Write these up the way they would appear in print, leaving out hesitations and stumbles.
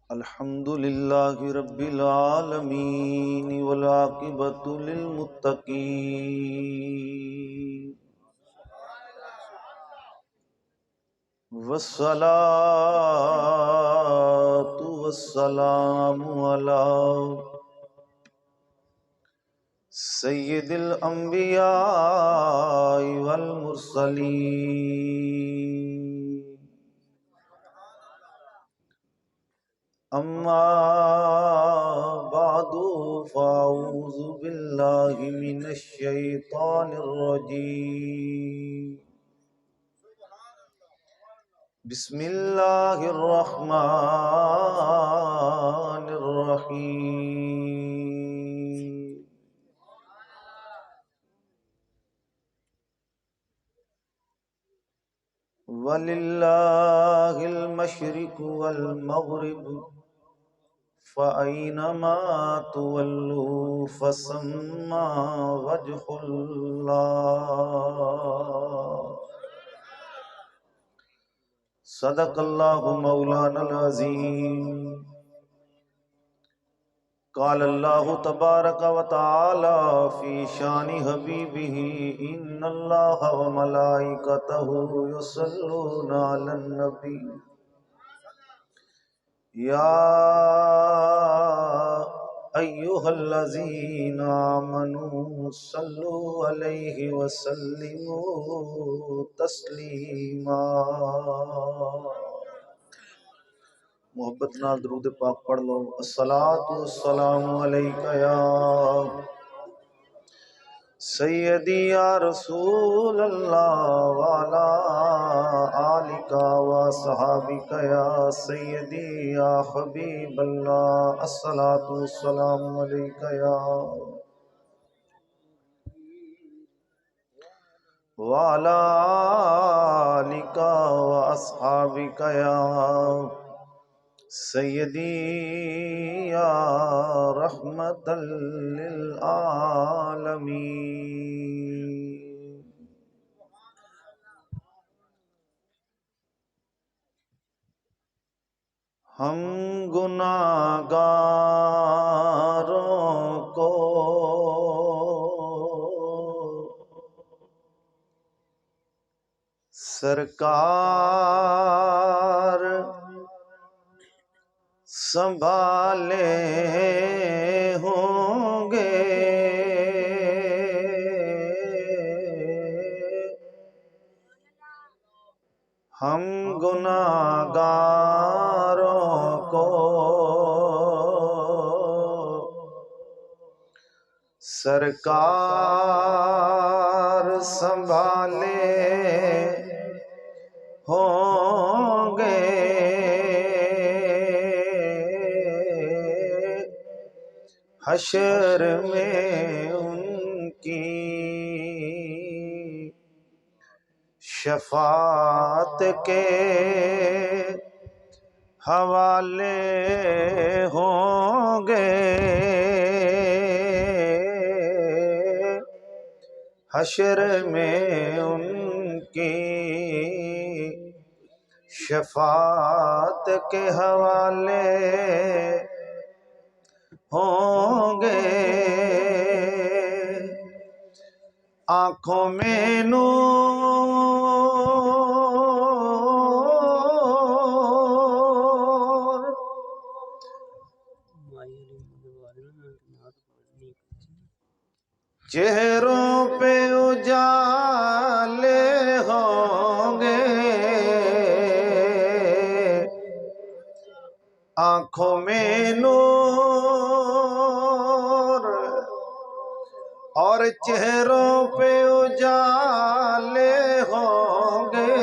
अल्हम्दुलिल्लाहि रब्बिल आलमीन वल आक़िबतु लिल मुत्तक़ीन वस्सलातु वस्सलामु अला सय्यिदिल अंबिया वल मुरसलीन अम्मा बादु फ़अऊज़ु बिल्लाहि मिनश शैतानिर रजीम बिस्मिल्लाहिर रहमानिर रहीम वलिल्लाहिल मशरिक़ु वल मग़रिब फ़अय्नमा तुवल्लू फ़सम्मा वजहुल्लाह सदक़ल्लाहु मौलानल अज़ीम क़ाल अल्लाहु तबारक व तआला फ़ी शानि हबीबिही इन्नल्लाहा व मलाइकतहु युसल्लूना अलन नबी या अय्युहल्लज़ीना आमनू सल्लु अलैहि व सल्लिमू तस्लीमा। मोहब्बत नाल दरूद पाक पढ़ लो। अस्सलातु वस्सलामु अलैका या सय्यदी या रसूल अल्लाह वाला आलिका व सहाबिका या सय्यदी या हबीब अल्लाह। अस्सलातु वस्सलामु अलैका या वाला आलिका व असहाबिका या सय्यदी या रहमतल लिल आलमीन। हम गुनाहगारों को सरकार संभाले होंगे, हम गुनाहगारों को सरकार संभाले होंगे। हशर में उनकी शफात के हवाले होंगे। हशर में उनकी शफात के हवाले होंगे। आँखों में नूर, चेहरों पे उजाले होंगे। आँखों में नूर और चेहरों पे उजाले होंगे।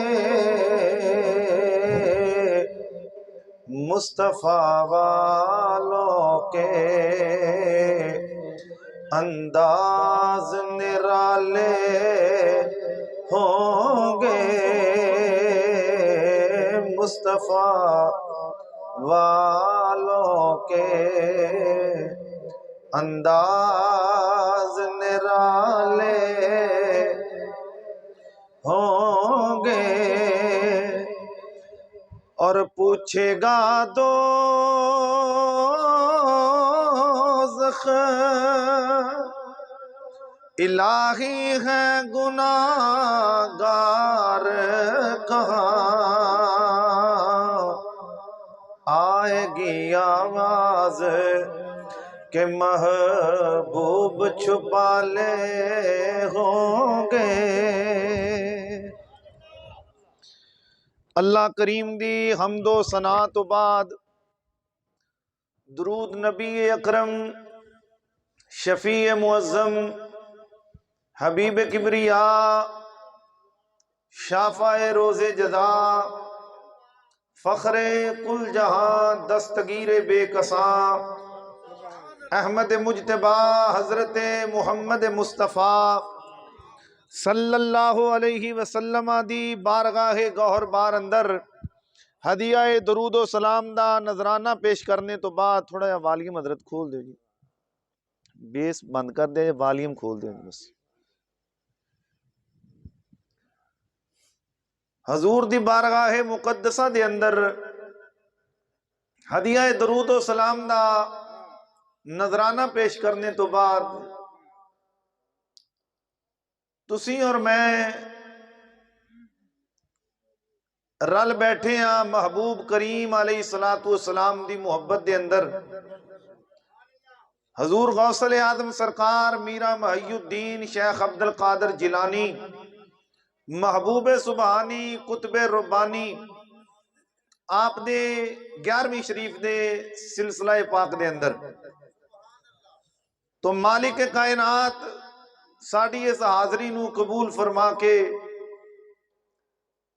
मुस्तफा वालों के अंदाज निराले होंगे। मुस्तफा वालों के अंदाज निराले होंगे। पूछेगा दोज़ख इलाही है गुनाहगार कहाँ। आएगी आवाज के महबूब छुपा ले होंगे। अल्लाह करीम दी हमदो सना तो बाद दुरूद नबी अकरम शफी मुअज़्ज़म हबीब किबरिया शाफ़ाए रोज़े जज़ा फ़ख्रे कुल जहां दस्तगीर बेकसा अहमद मुज्तबा हज़रत मुहम्मद मुस्तफ़ा सल्लल्लाहु अलैहि वसल्लम दी बारगाह गौहर बार अंदर हदिया दरूद सलाम दा नजराना पेश करने तो बाद थोड़ा जा वॉल्यूम हजरत खोल दो जी, बेस बंद कर दे, वॉल्यूम खोल दो बस। हजूर दी बारगाह मुकद्दसा दे अंदर हदिया दरूद सलाम दा नजराना पेश करने तो बाद तुसी और मैं रल बैठे हाँ महबूब करीम अलैहिस्सलातु वस्सलाम दी मुहब्बत दे अंदर। हजूर गौसल आदम सरकार मीरा महियुद्दीन शेख अब्दुल कादिर जिलानी महबूब सुबहानी कुतबे रुबानी आप दे 11वीं शरीफ दे सिलसिला पाक दे अंदर तो मालिक कायनात साड़ी इस हाजरी नू कबूल फरमा के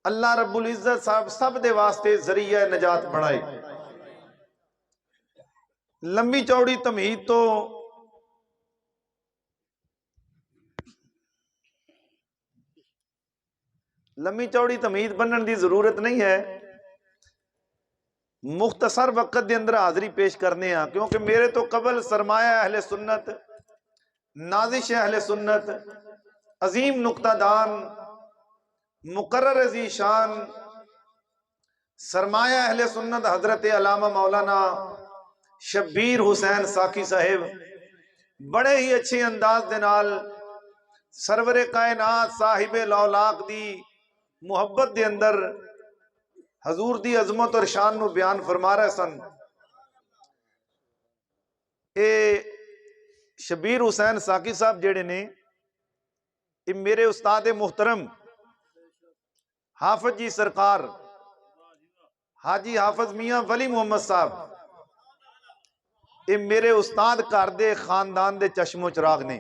अल्लाह रब्बुल इज्जत साहब सब दे वास्ते जरिया नजात बनाए। लंबी चौड़ी तमहीद तो लंबी चौड़ी तमहीद बनने की जरूरत नहीं है, मुख्तसर वक्त के अंदर हाजरी पेश करने हैं क्योंकि मेरे तो कबल सरमाया अहले सुन्नत नाजिश अहले सुन्नत अजीम नुक्तादान मुकर्रर ज़ीशान सरमाया अहले सुन्नत हजरत अल्लामा मौलाना शब्बीर हुसैन साकी साहिब बड़े ही अच्छे अंदाज दे नाल सरवरे कायनात साहिबे लौलाक दी मुहब्बत दे अंदर हजूर दी अजमत और शान नू बयान फरमा रहे सन। ए शबीर हुसैन साकी साहब जेड़े ने ये मेरे उस्ताद मुहतरम हाफिज जी सरकार हाजी हाफिज मियां वली मोहम्मद साहब ये मेरे उस्ताद घर दे खानदान दे चश्मो चिराग ने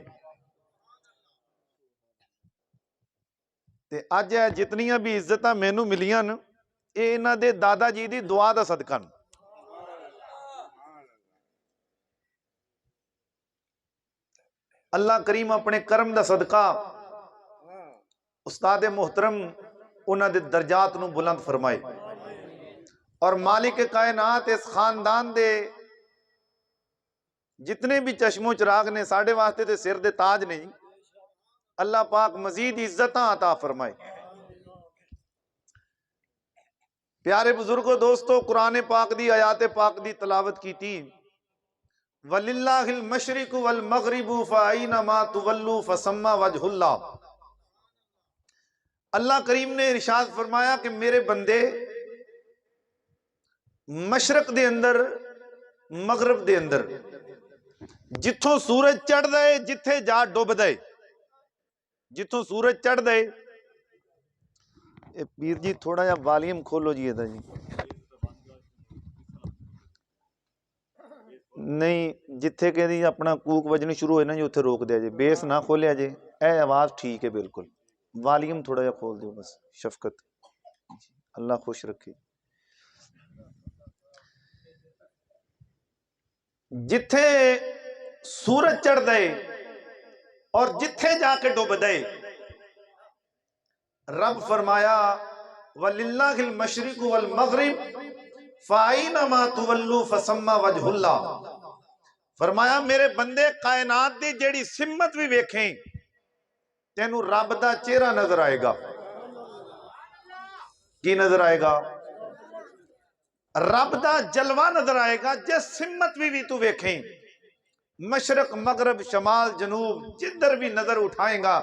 ते अज जितनियां भी इज्जत मैनू मिलियां न ये इन्हां दे दादा जी दी दुआ दा सदका न। अल्लाह करीम अपने करम दा सदका उस्ताद मोहतरम उन्हां दे दर्जात नू बुलंद फरमाए और मालिक कायनात इस खानदान दे जितने भी चश्मो चिराग ने साढ़े वास्ते ते सिर दे ताज नहीं, अल्लाह पाक मजीद इज्जत अता फरमाए। प्यारे बुजुर्गो दोस्तों, कुरान पाक दी आयात पाक दी तलावत की थी वलिल्लाहिल मशरिकु वल मगरिबु फअइनमा तुवल्लु फसम्मा वजहुल्लाह। अल्लाह करीम ने इरशाद फरमाया कि मेरे बंदे मशरक दे अंदर मगरब दे अंदर जिथों सूरज चढ़ दे जिथे जा डुब दे, जिथों सूरज चढ़ दे। पीर जी थोड़ा जा वॉल्यूम खोलो जी इधर जी, नहीं जिथे कहती अपना कूक वजनी शुरू हो ना जी उत्थे रोक दिया जी, बेस ना खोलिया जी, ए आवाज ठीक है बिल्कुल, वॉल्यूम थोड़ा जा खोल दो बस शफकत, अल्लाह खुश रखे। जिथे सूरज चढ़ दे और जिथे जाके डुब दे, रब फरमाया वलिल्लाहिल मशरिकु वल मगरिब फअइनमा तुवल्लु फसम्मा वजहुल्लाह। फरमाया मेरे बंदे कायनात दी जेड़ी सिमत भी वेखें तेनू रब दा चेहरा नजर आएगा। की नजर आएगा? रब दा जलवा नजर आएगा जिस सिमत भी तू वेखें, मशरक मगरब शमाल जनूब जिधर भी नजर उठाएगा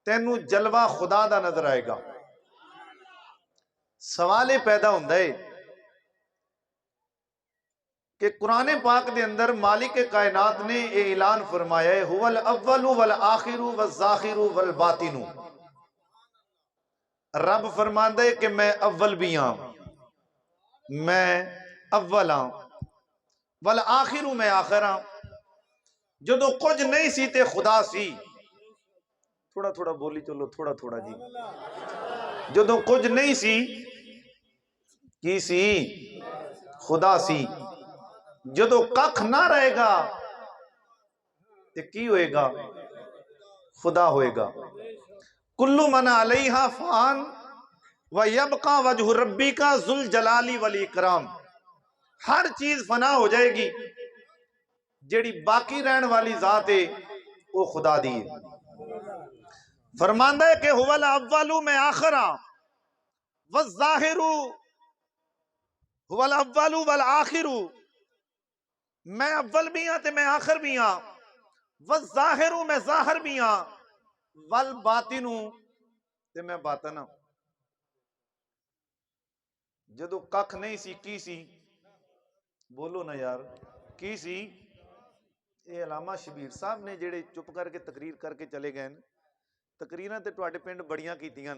तेनू जलवा खुदा दा नजर आएगा। सवाल यह पैदा होता है कि कुरान पाक के अंदर मालिक कायनात ने यह ऐलान फरमाया है, हुवल अव्वलु वल आखिरु वल ज़ाहिरु वल बातिनु। रब फरमांदा है कि मैं अव्वल भी हाँ, मैं अव्वल हाँ, वल आखिरु मैं आखिर हाँ। जदों कुछ नहीं सी ते खुदा सी, थोड़ा थोड़ा बोली चलो, थोड़ा थोड़ा जी। जदों कुछ नहीं सी की सी, खुदा सी। जदों कख ना रहेगा ते की होएगा, खुदा होएगा। कुल्लु मन अलैहा फान व यबका वजहु रब्बिका जुल जलाली वल इकराम। हर चीज फना हो जाएगी, जेड़ी बाकी रहने वाली जात है वो खुदा दी है। फरमांदा है कि हुवल अव्वलु मैं आखिरा व ज़ाहिरु, हुवल अव्वलु वल आखिरु, मैं अव्वल भी हाँ ते मैं आखिर भी हाँ, व ज़ाहिरु मैं ज़ाहिर भी हाँ, वल बातिनु ते मैं बातन हाँ। जदों कख नहीं सी की सी, बोलो ना यार की सी। ये अलामा शबीर साहब ने जेड़े चुप करके तकरीर करके चले गए, तकरीरां ते तुहाडे पिंड बड़ियां कीतियां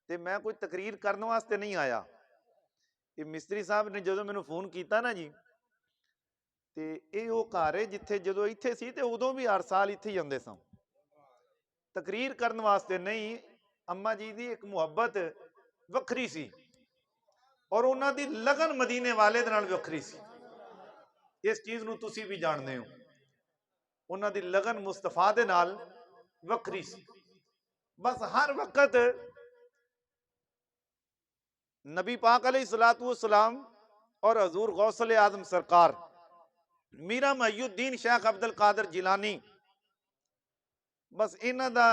ते मैं कोई तकरीर करने वास्ते नहीं आया। ये मिस्त्री साहब ने जदों मैनूं फोन किया ना जी, ते ये वो घर है जिथे जदों इत्थे सी ते उदों भी हर साल इत्थे ही आउंदे सां, तकरीर करने वास्ते नहीं। अम्मा जी दी एक मुहब्बत वखरी सी और उन्हां दी लगन मदीने वाले दे नाल वखरी सी। इस चीज नूं तुसीं भी जानदे हो, उन्हां दी लगन मुस्तफा दे नाल वखरी सी। बस हर वक्त नबी पाक अलैहिस्सलातु वस्सलाम और हजूर गौसल आजम सरकार मीरा मुहय्यिद्दीन शेख अब्दुल कादिर जिलानी, बस इन्हां दा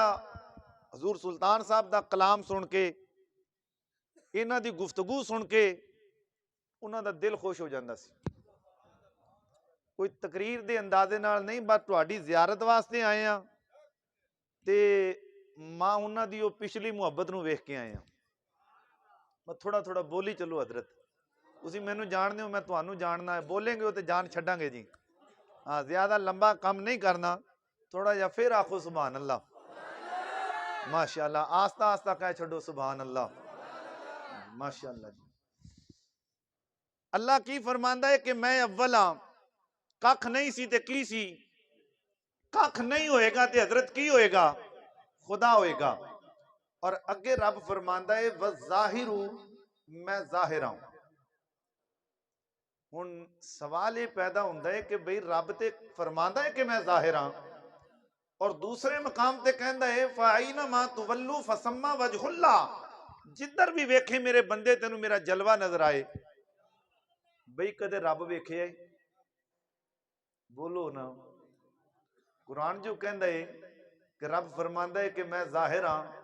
हजूर सुल्तान साहब दा कलाम सुन के, इन्हां दी गुफ्तगू सुन के उन्हां दा दिल खुश हो जांदा सी। कोई तकरीर दे अंदाजे नाल नहीं, बस तुहाडी ज़ियारत वास्ते आए हैं ते मां उन्हां दी वो पिछली मुहब्बत नूं वेख के आए हैं। मैं थोड़ा थोड़ा बोली चलो हजरत, तुसीं मैनूं जाणदे हो, मैं तुहानूं जानना है। बोलेंगे हो तो जान छड्डांगे जी। हाँ, ज्यादा लंबा काम नहीं करना, थोड़ा जा फिर आखो सुभान अल्लाह। माशाअल्लाह, आस्ता आस्ता कह छो सुभान अल्लाह। माशाअल्लाह जी। अल्लाह की फरमांदा है कि मैं अव्वल हाँ, कख नहीं सी ते की सी, कख नहीं होएगा ते हजरत की होएगा, खुदा होएगा। और अगे रब फरमांदा है व ज़ाहिरु मैं ज़ाहिर हूं। हुण सवाल ये पैदा होता है कि भाई रब ते फरमांदा है कि मैं ज़ाहिर हाँ, और दूसरे मकाम ते कहंदा है फ़ाइना मा तुवल्लु फसम्मा वजहुल्लाह। जिधर भी वेखे मेरे बंदे तेनू मेरा जलवा नजर आए। भाई कदे रब वेखे, बोलो ना। कुरान जो कहंदा है कि रब फरमांदा है कि मैं ज़ाहिर हाँ,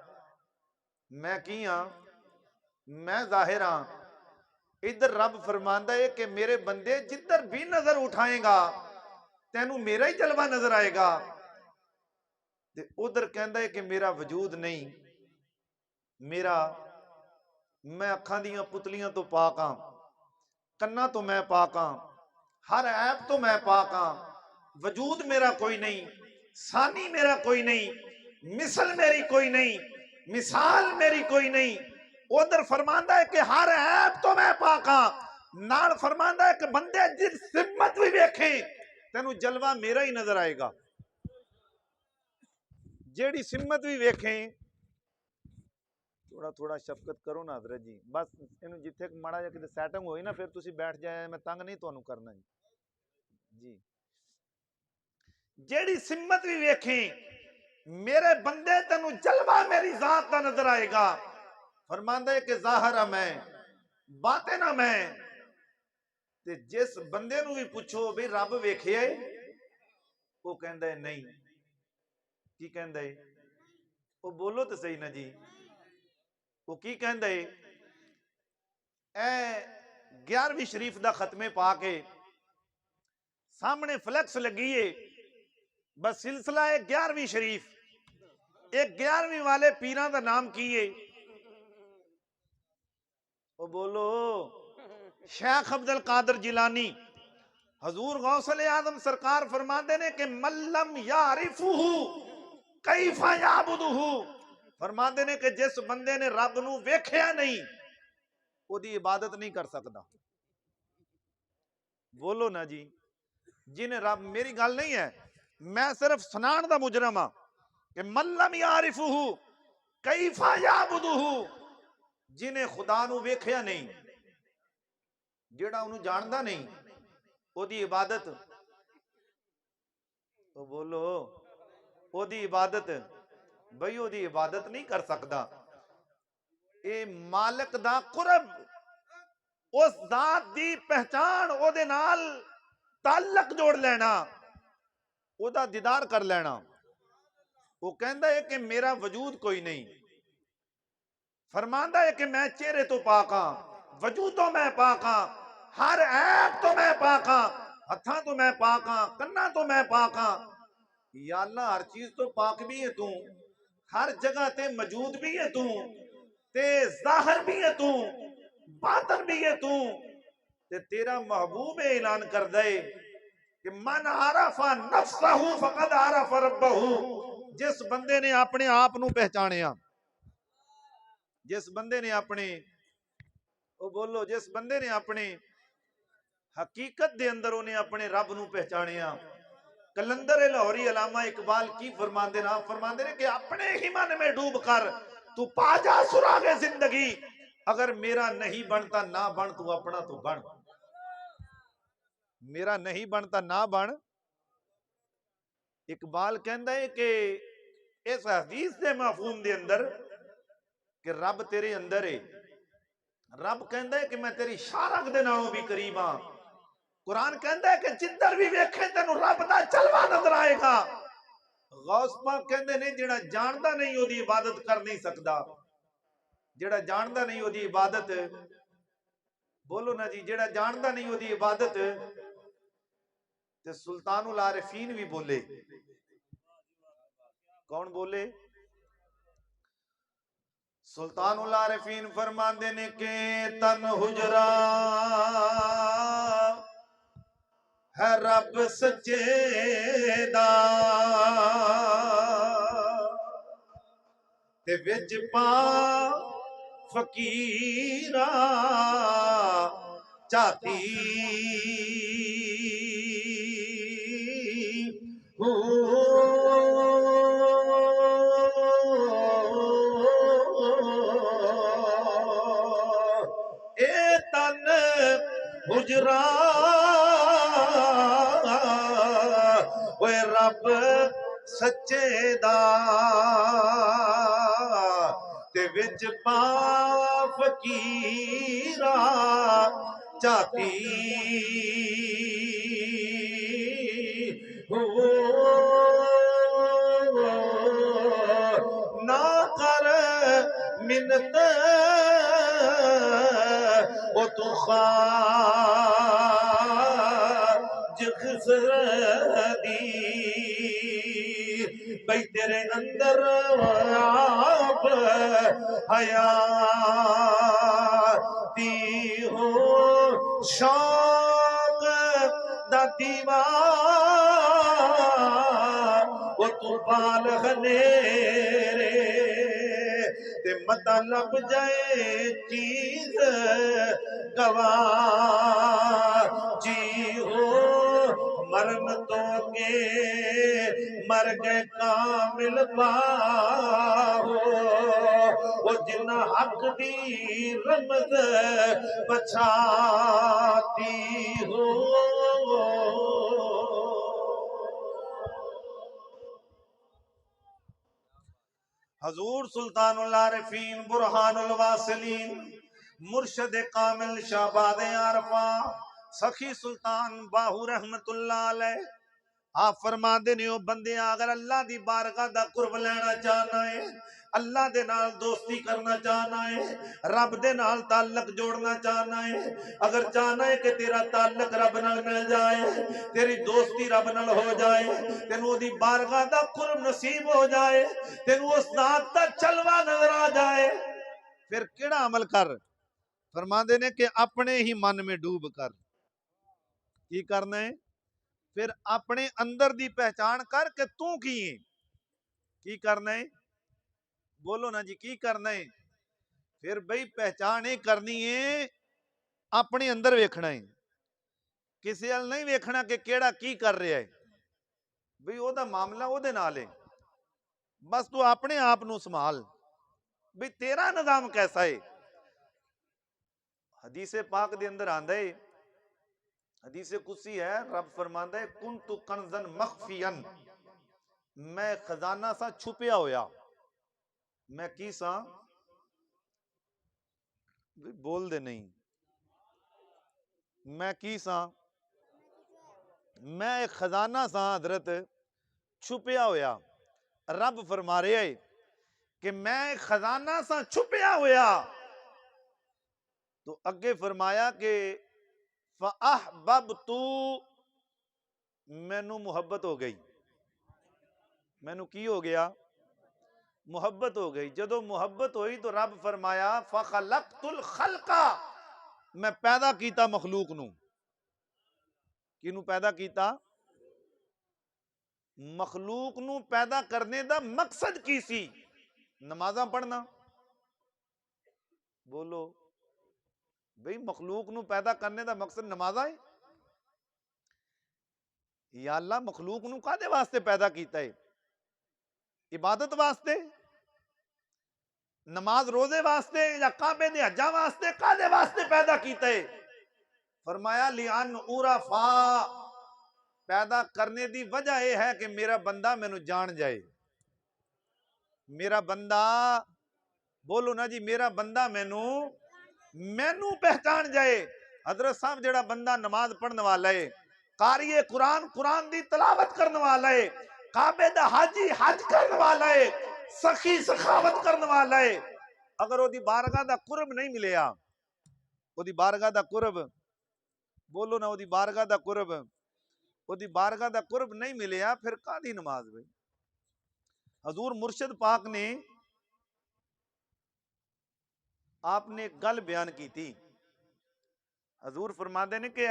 मैं की हाँ, मैं ज़ाहिर हाँ। इधर रब फरमांदा है कि मेरे बंदे जिधर भी नजर उठाएगा तेनू मेरा ही जलवा नजर आएगा। ते उधर कहंदा है कि मेरा वजूद नहीं, मेरा, मैं अखां दियां पुतलियां तो पाक हाँ, कन्ना तो मैं पाक हाँ, हर ऐप तो मैं पाक हाँ। वजूद मेरा कोई नहीं, सानी मेरा कोई नहीं, मिसल मेरी कोई नहीं, मिसाल मेरी कोई नहीं। उधर फरमांदा है कि हर ऐप तो मैं पाक हाँ, नाल फरमांदा है कि बंदे जिस सिमत भी वेखे तेनू जलवा मेरा ही नजर आएगा। जेड़ी सिमत भी वेखें, थोड़ा थोड़ा शफकत करो ना हजरत जी। बस इन्हू जिथे माड़ा जा किते सैटिंग होई ना फिर तुसी बैठ जाए, मैं तंग नहीं तुहानू करना जी। जेड़ी सिमत भी वेखें मेरे बंदे तेनू जलवा मेरी जात दा नजर आएगा। फरमांदा है कि ज़ाहिर मैं, बातिन मैं। ते जिस बंदे नू भी पूछो भी रब वेखिया है, वो कहंदा है नहीं। की कहंदा है, वो बोलो तो सही ना जी, वो की कहंदा है, ए 11वीं शरीफ का खत्मे पा के सामने फ्लैक्स लगी है, बस सिलसिला है 11वीं शरीफ। एक 11वीं वाले पीरा का नाम की है, वो बोलो शेख अब्दुल कादिर जिलानी। हजूर गौसल आजम सरकार फरमाते ने कि मल्लम यारिफुहु कैफा याबुदुहु, फरमाते ने कि जिस बंदे ने रब नू वेख्या नहीं ओदी इबादत नहीं कर सकता। बोलो ना जी, जिन्हें रब, मेरी गल नहीं है, मैं सिर्फ सुनान दा मुजरम हां कि मल्लम यारिफुहु कैफा याबुदुहु, जिन्हें खुदा नू वेख्या नहीं, जेड़ा उन्हें जानदा नहीं ओदी इबादत, तो बोलो ओदी इबादत, बई ओदी इबादत नहीं कर सकता। ए मालिक दा कुरब, उस दात दी पहचान, ओदे नाल ताल्लक जोड़ लेना, ओदा दीदार कर लेना। वो कहता है कि मेरा वजूद कोई नहीं, फरमांदा है कि मैं चेहरे तो पाक हां, वजूद तो मैं पाक हां, हर ऐब तो मैं पाक हां, हथा तो मैं पाक हां, कन्ना तो मैं पाक हां। या अल्लाह हर चीज तो पाक भी है तू, हर जगह ते मौजूद भी है तू, ते जाहिर भी है तू, बातन भी है तू, ते तेरा महबूब ऐलान कर दे कि मन आरफा नफ्सहु फकद आरफ रब्बहु, जिस बंदे ने अपने आप नू पहचानिया, जिस बंदे ने अपने, वो बोलो जिस बंदे ने अपने हकीकत दे अंदर उन्हें अपने रब नू पहचानिया। कलंदर लाहौरी अलामा इकबाल की फरमाते ना, फरमाते ने कि अपने ही मन में डूब कर तू पा जा सुरागे जिंदगी, अगर मेरा नहीं बनता ना बन, तू अपना तो बन, मेरा नहीं बनता ना बन। इकबाल कहता है कि इस हदीस के मफहूम के अंदर कि रब तेरे अंदर है, रब कहता है कि मैं तेरी शारक दे नालों भी करीब हां। कुरान कहता है कि जिधर भी वेखे तेनू रब दा जलवा नजर आएगा। गौस पाक कहते ने जेड़ा जानदा नहीं ओदी इबादत कर नहीं सकता, जेड़ा जानदा नहीं ओदी इबादत, बोलो ना जी, जेड़ा जानदा नहीं ओदी इबादत, ते सुल्तानुल आरिफीन भी बोले। कौन बोले? सुल्तानुल आरिफीन फरमाते ने के तन हुजरा है रब सच्चे दा, ते विच पा फकीरा चाती हो। ए तन हुजरा वे रब सच्चे दा, ते विच पा फकीरा चाती हो। ना कर मिन्नत ओ तू खाज खिसर दी, भाई तेरे अंदर आप हयाती हो। शौक दा दीवार वो तू पाल खनेरे, ते मता लब जाए चीज गवार जी हो। मरन तो के मर गए कामिल पाहो, वो जिन्ना हक दी रमज बछाती हो। हजूर सुल्तानुल आरिफीन बुरहानुल वासिलीन मुर्शद कामिल शाहबाद आरफा सखी सुल्तान बाहू रहमतुल्लाह अलैह आप फरमाते ने, बंदे अगर अल्लाह दी बारगाह दा कुर्ब लेना चाहना है, अल्लाह दे नाल दोस्ती करना चाहना है, रब दे नाल ताल्लुक जोड़ना चाहना है, अगर चाहना है कि तेरा ताल्लुक रब नाल मिल जाए, तेरी दोस्ती रब नाल हो जाए, तेनू ओदी बारगाह दा कुर्ब नसीब हो जाए, तेनू उस जात दा चलवा नजर आ जाए, फिर केड़ा अमल कर? फरमाते ने कि अपने ही मन में डूब कर। की करना है? फिर अपने अंदर दी पहचान कर के तू की है। की करना है? बोलो ना जी, की करना है? फिर बई पहचान ही करनी है, अपने अंदर वेखना है, किसी वाल नहीं वेखना कि केड़ा की कर रहा है। बई ओदा मामला ओदे नाल है, बस तू अपने आप नू संभाल, बई तेरा निजाम कैसा है। हदीसे पाक दे अंदर आंदा है, हदीसे कुदसी है, रब फरमांदा है, कुंतु कंजन मखफियन, मैं खजाना सा छुपिया होया। मैं की सा? बोल दे नहीं। मैं की सा? मैं एक खजाना सा हजरत, छुपिया होया। रब फरमा रहा है कि मैं एक खजाना सा छुपिया होया। तो अगे फरमाया कि फअहबब्तु, मैनू मुहब्बत हो गई। मैनू की हो गया? मुहब्बत हो गई। जदों मुहब्बत हुई तो रब फरमाया फखलक्तुल खल्का, मैं पैदा किया मखलूक नू। किनू पैदा किया? मखलूक नू पैदा करने दा मकसद की सी? नमाजा पढ़ना। बोलो भाई, मखलूक नू पैदा करने दा मकसद नमाजा है? या अल्लाह मखलूक नू कादे वास्ते पैदा किया है? इबादत वास्ते? नमाज रोजे वास्ते या काबे दे हज्जा वास्ते? कादे वास्ते पैदा किया है? फरमाया लिअन उरफा, पैदा करने दी वजह यह है कि मेरा बंदा मैनू जान जाए। मेरा बंदा, बोलो ना जी, मेरा बंदा मैनू पहचान जाए। हजरत साहब जेड़ा बंदा नमाज पढ़ने वाला है, कारिए कुरान, कुरान दी तलावत करने वाला है, काबे दा हाजी हज करने वाला है, सखी सखावत करने वाला है, अगर ओदी बारगाह दा कुर्ब नहीं मिलेया, ओदी बारगाह दा कुर्ब, बोलो ना, ओदी बारगाह दा कुर्ब, ओदी बारगाह दा कुर्ब नहीं मिलेया, फिर कादी नमाज भाई। हजूर मुर्शिद पाक ने, आपने एक गल बयान की थी। हजूर फरमाते ने कि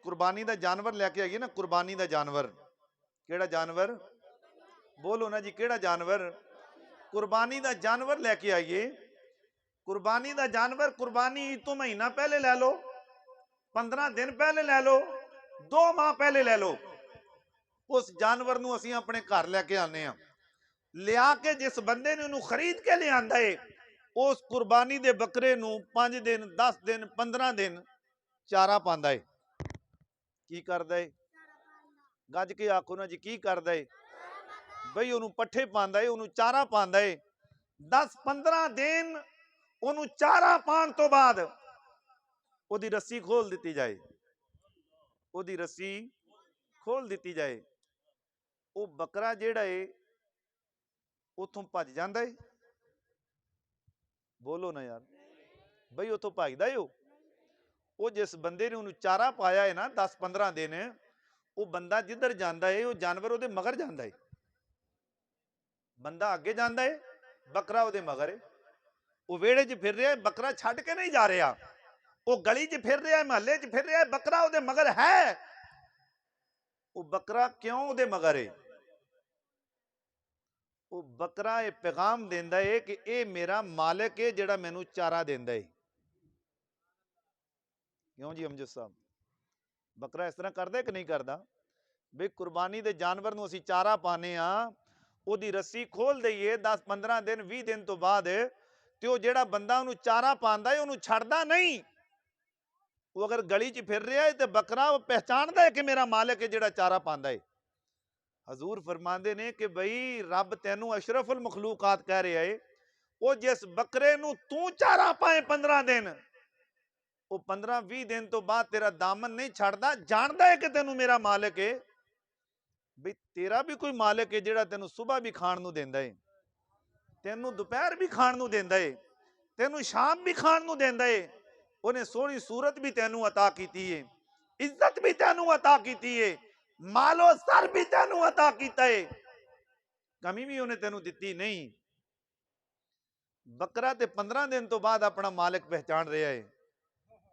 कुर्बानी दा जानवर लैके आइए ना, कुर्बानी दा जानवर। केड़ा जानवर? बोलो ना जी, केड़ा जानवर? कुर्बानी दा जानवर लैके आइए। कुर्बानी दा जानवर कुर्बानी तो महीना पहले लै लो, 15 दिन पहले लै लो, 2 माह पहले लै लो, उस जानवर नू असीं अपने घर लैके आने आ। लिया के जिस बंदे ने उन्होंने खरीद के लिया है, उस कुर्बानी दे बकरे नू 5 दिन 10 दिन 15 दिन चारा पांदा है। की करदा है? गज के आखो ना जी, की करदा है? बई उन्होंने पट्ठे पांदा है, उन्होंने चारा पांदा है। 10-15 दिन उन्होंने चारा पान तो बाद ओदी रस्सी खोल दी जाए, ओदी रस्सी खोल दी जाए। वो बकरा जेड़ा है उथों भज जांदा है। बोलो ना यार, बई उथों भजदा है। वो जिस बंदे ने उन्होंने चारा पाया है ना 10-15 दिन, वो बंदा जिधर जाता है वो जानवर उहदे मगर जाता है। बंदा अगे जाता है, बकरा उहदे मगर है। वो वेड़े च फिर रहा है, बकरा छड्ड के नहीं जा रहा। वो गली च फिर रहा है, महल्ले च फिर रहा है, बकरा उहदे मगर है। वो बकरा क्यों उहदे मगर है? वो बकरा ये पैगाम देंदा है कि ये मेरा मालिक है जिहड़ा मैनू चारा देंदा है। क्यों जी अमजद साहब? बकरा इस तरह करदा कि नहीं करदा? भी कुर्बानी दे जानवर नू असीं चारा पाने आ, ओदी रस्सी खोल दईए 10-15 दिन 20 दिन तो बाद, ते वो जेड़ा बंदा उन्होंने चारा पांदा है उन्होंने छड्डदा नहीं। वो अगर गली च फिर रहा है तो बकरा वो पहचानदा है कि मेरा मालिक है जिहड़ा चारा पांदा है। हजूर फरमाते ने कि बई रब तैनू अशरफुल मखलूकात कह रहा है, वो जिस बकरे नू तू चारा पाए 15 दिन, वो 15-20 दिन तो बाद तेरा दामन नहीं छड़दा, जानदा है कि तेनू मेरा मालिक है। भी तेरा भी कोई मालिक है जिहड़ा तेनू सुबह भी खाण नू देंदा है, तेनू दोपहर भी खाण नू देंदा है, तेनू शाम भी खाण नू देंदा है। उन्हें सोहनी सूरत भी तेनू अता कीती है, इज्जत भी तेनू अता कीती है, मालो सर भी तेनू अता कीता है, कमी भी उन्हें तेनू दिती नहीं। बकरा ते 15 दिन तो बाद अपना मालिक पहचान रहा है।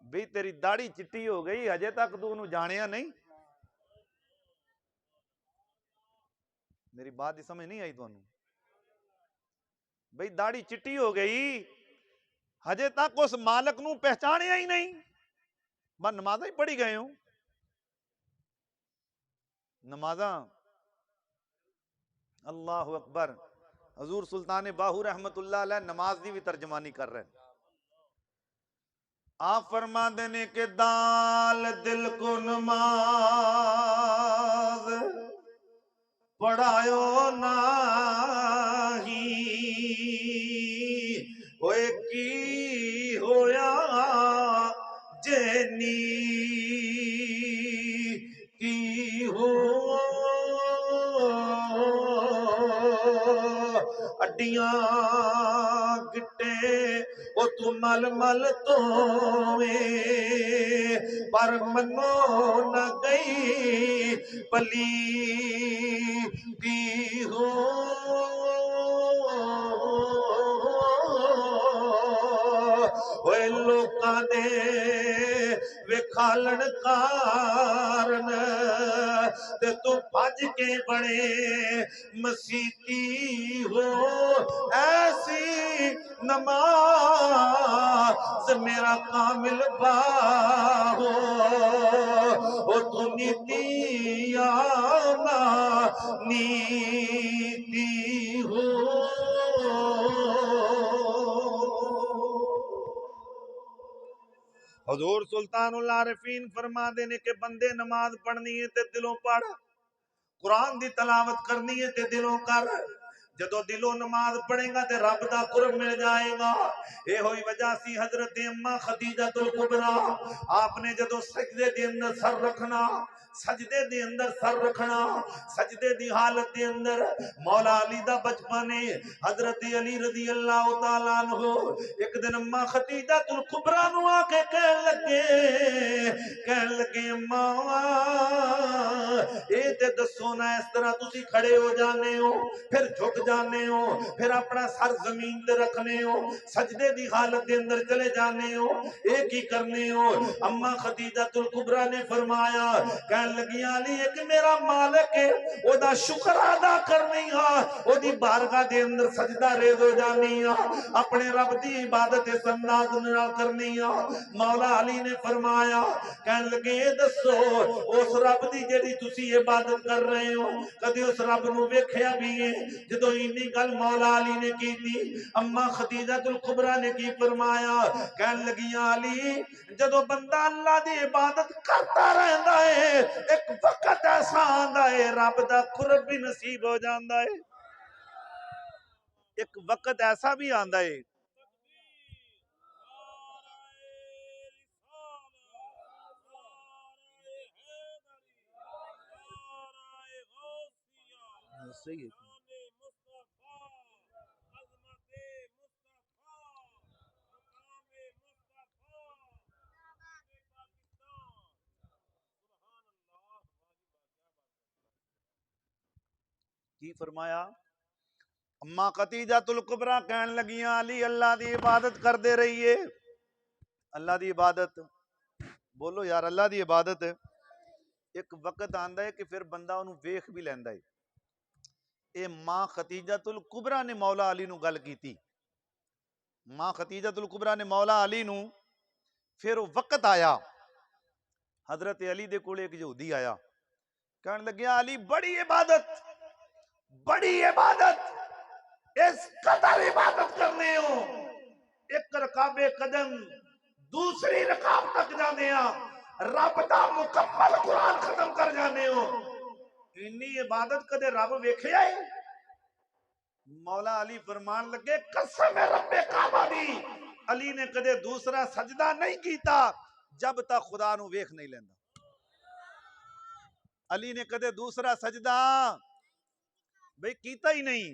भी तेरी दाढ़ी चिट्टी हो गई, अजे तक तू उन्हें जानिया नहीं। मेरी बात की समझ नहीं आई तुहानू? भाई दाढ़ी चिट्टी हो गई, हजे तक उस मालिक नू पहचानिया ही नहीं। बस नमाजा ही पढ़ी गए हो, नमाजा। अल्लाह अकबर। हजूर सुल्तान बाहू रहमतुल्लाह अलैह नमाज की भी तर्जमानी कर रहे हैं। आप फरमा देने के दाल दिल को नमाज पढ़ायो नाही, ओए की होया जेनी की हो अड्डियां गिट्टे वो तू मल मल तो पर मनो न गई पली दी हो। लोकां दे विखालन कारण ते तू भज के बड़े मसीती हो। ऐसी नमाज मेरा कामिल बाहो ओ तू नीतिया नीति हो। हजूर सुल्तानुल आरिफीन फरमा देने के बंदे नमाज पढ़नी है ते दिलों पढ़, कुरान दी तलावत करनी है ते दिलों कर। जदों दिलों नमाज पढ़ेगा ते रब दा कुर्ब मिल जाएगा। ये होई वजह सी हजरत अम्मा खदीजतुल कुबरा आपने जदों सजदे दे अंदर सर रखना, सजदे दे अंदर सर रखना, सजदे दी हालत दे अंदर मौला अली दा बचपन है। हजरत अली रजी अल्लाह तआला अन्हु एक दिन अम्मा खदीजतुल कुबरा नु आके कहन लगे अम्मा ए ते दसो ना, इस तरह तुसी खड़े हो जाने हो, फिर झुक जाने हो, फिर अपना सर जमीन ते रखने हो, सजदे दी हालत के अंदर चले जाने हो, एक ही करने हो। अम्मा खदीजतुल कुबरा ने फरमाया, कहन लगी अली एक मेरा मालिक है, ओदा शुक्र अदा करनी हा, ओदी बारगाह दे अंदर सजदा रेज हो जानी हा, अपने रब दी इबादत इस अंदाज नाल करनी हा। मौला अली ने फरमाया, कहन लगे दसो उस रब दी जेड़ी तुसी इबादत कर रहे हो, कदे उस रब नू वेखिया भी है? जदों इन्नी गल मौला अली ने की थी, अम्मा खदीजतुल कुबरा ने की फरमाया, कहन लगी अली जदों बंदा अल्लाह दी इबादत करता रहता है, एक वक्त ऐसा आंदा है रब दा कुर्ब भी नसीब हो जाता है। एक वक्त ऐसा भी आंदा है सही है। की फरमाया? अम्मा खदीजतुल कुबरा कहन लगियां अली अल्लाह दी इबादत करदे रहिए। अल्लाह दी इबादत, बोलो यार अल्लाह दी इबादत। एक वक्त आंदा है कि फिर बंदा उन्हें वेख भी लैंदा है। ये मां खदीजतुल कुबरा ने मौला अली नू गल कीती। मां खदीजतुल कुबरा ने मौला अली नू, फिर वक्त आया हजरत अली दे कोल एक यहूदी आया, कहन लग्या अली बड़ी इबादत, बड़ी इबादत, इस कदर इबादत करने हो, एक रकाबे कदम दूसरी रकाब तक जाने रब दा मुकम्मल कुरान खत्म कर जाने हो, इन्नी इबादत कदे रब वेखिया है? मौला अली फरमान लगे कसम है रब्बे काबा दी, अली ने कदे दूसरा सजदा नहीं कीता जब तक खुदा नू वेख नहीं लेंदा। अली ने कदे दूसरा सजदा बई कीता ही नहीं।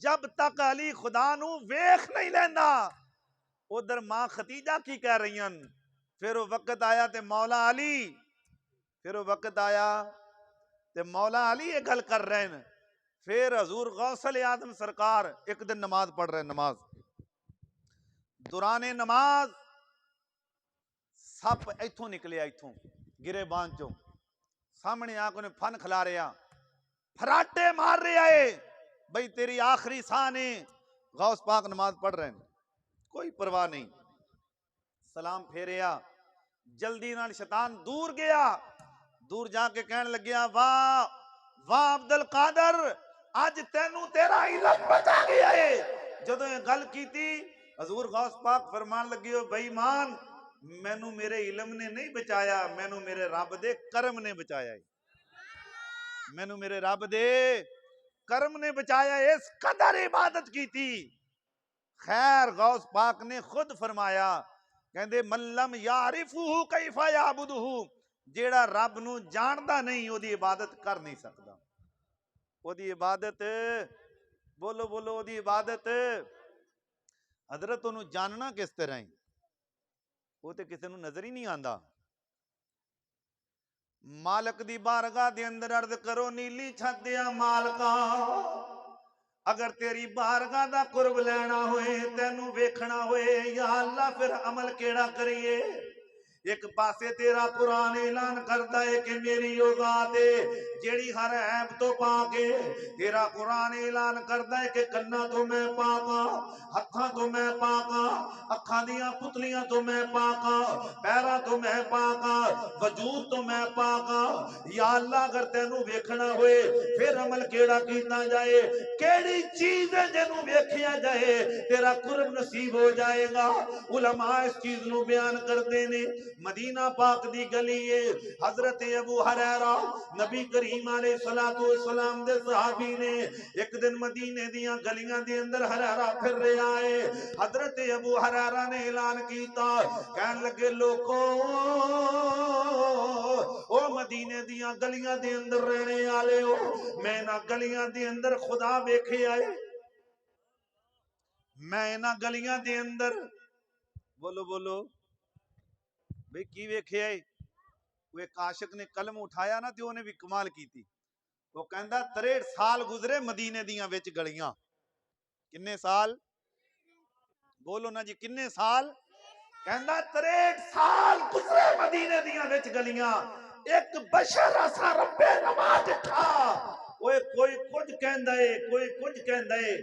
जब तक अली खुदा नू वेख नहीं लेंदा। उधर मां खतीजा की कह रही हैं, फिर वो वक्त आया ते मौला अली, फिर वो वक्त आया ते मौला अली ये गल कर रहे हैं। फिर हजूर गौसल आदम सरकार एक दिन नमाज पढ़ रहे हैं, नमाज दुराने नमाज सप इथों निकलिया, इथों गिरेबान चो सामने आके ने फन खिला रहा, फराटे मार रहा है भाई तेरी आखिरी सा ने। गौस पाक नमाज पढ़ रहे हैं, कोई परवाह नहीं, सलाम फेरिया, जल्दी नाल शैतान दूर गया। दूर जाके कहने लग्या, वाह वाह अब्दुल कादर, अज तेनू तेरा इलम बचा गया है। जदों ये गल की थी हजूर गौस पाक फरमान लगे, हो बेईमान, मैनू मेरे इलम ने नहीं बचाया, मैनू मेरे रब दे करम ने बचाया है, मैनू मेरे रब दे करम ने बचाया। इस कदर इबादत की थी। खैर गौस पाक ने खुद फरमाया, कहंदे मल्लम यारिफुहु कैफा याबुदुहु, जेड़ा रब नू जानदा नहीं ओदी इबादत कर नहीं सकदा। ओदी इबादत, बोलो बोलो, ओदी इबादत हजरत ओनू जानना किस तरह है, वो तो किसी नू नजर ही नहीं आंदा। मालक दी बारगाह दे अंदर अर्ज करो, नीली छत दिया मालका, अगर तेरी बारगाह दा कुर्ब लेना होए, तेनू वेखना होए, या अल्लाह फिर अमल केड़ा करिए। एक पासे तेरा कुरान ऐलान करता है कि मेरी ओ जात है जेड़ी हर ऐब तो पाके, तेरा कुरान ऐलान करता है कि कन्ना तो मैं पाका, हत्था तो मैं पाका, अखा दियां पुतलियां तो मैं पाका, पैरा तो मैं पाका, वजूद तो मैं पाका। या अल्लाह अगर तेनू वेखना होए फिर अमल केड़ा कीता जाए, केड़ी चीज है जेनू वेखिया जाए तेरा कुर्ब नसीब हो जाएगा। उलमा इस चीज नू बयान करते ने, मदीना पाक दी गली है, हजरत अबू हुरैरा नबी करीम अलैहिस्सलातु वस्सलाम दे सहाबी ने एक दिन मदीने दियां गलियां दे अंदर हुरैरा फिर रहा है। हजरत अबू हुरैरा ने ऐलान कीता, कहन लगे लोगों, ओ मदीने दियां गलियां दे अंदर रहने वाले हो, मैं ना गलियां दे अंदर खुदा वेखे आए, मैं ना गलियां दे अंदर, बोलो बोलो भाई की वेखे आए। वो एक आशिक ने कलम उठाया ना तो उन्हें भी कमाल की थी। वो कहता 63 साल गुजरे मदीने दियां विच गलियां, किन्ने साल बोलो ना जी, किन्ने साल, कहता 63 साल गुजरे मदीने दियां विच गलियां, एक बशर असा रब्बे नमाज दिखा। ओए कोई कुछ कहंदा है, कोई कुछ कहंदा है,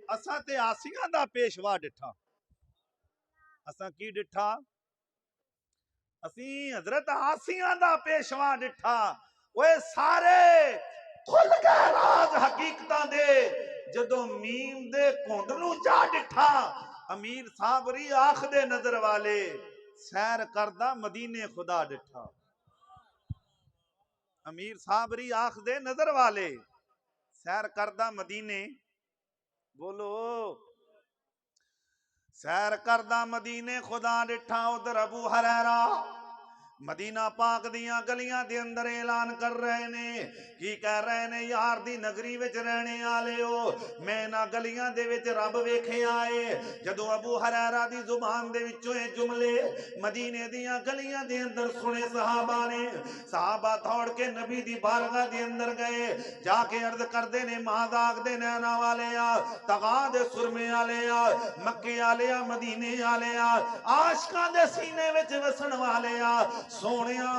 असा ते आसियां दा पेशवा डिठा। असा की डिठा, असी हजरत आसियां दा पेशवा डिठा। ओए सारे खुल गए राज हकीकतां दे, जदों मीम दे घुंड नू जा डिठा। अमीर साबरी आखदे नजर वाले, सैर करदा मदीने खुदा डिठा। अमीर साबरी आखदे नजर वाले, सैर करदा मदीने, बोलो सैर करदा मदीने खुदा डिठा। उधर अबू हुरैरा मदीना पाक दियां गलियां दे अंदर ऐलान कर रहे ने, की कह रहे ने, यार दी नगरी विच रहने वाले हो, मैं ना गलियां दे विच रब वेखिया है। जदों अबू हुरैरा दी जुबान दे विचों ये जुमले मदीने दियां गलियां दे अंदर सुने सहाबा ने, सहाबा दौड़ के नबी दी बारगाह दे अंदर गए, जाके अर्ज करदे ने, महादाग दे नैना वाले आ, तगा दे सुरमे वाले आ, मक्के वाले आ, मदीने वाले आ, आशकां दे सीने विच वसन वाले आ, सोनिया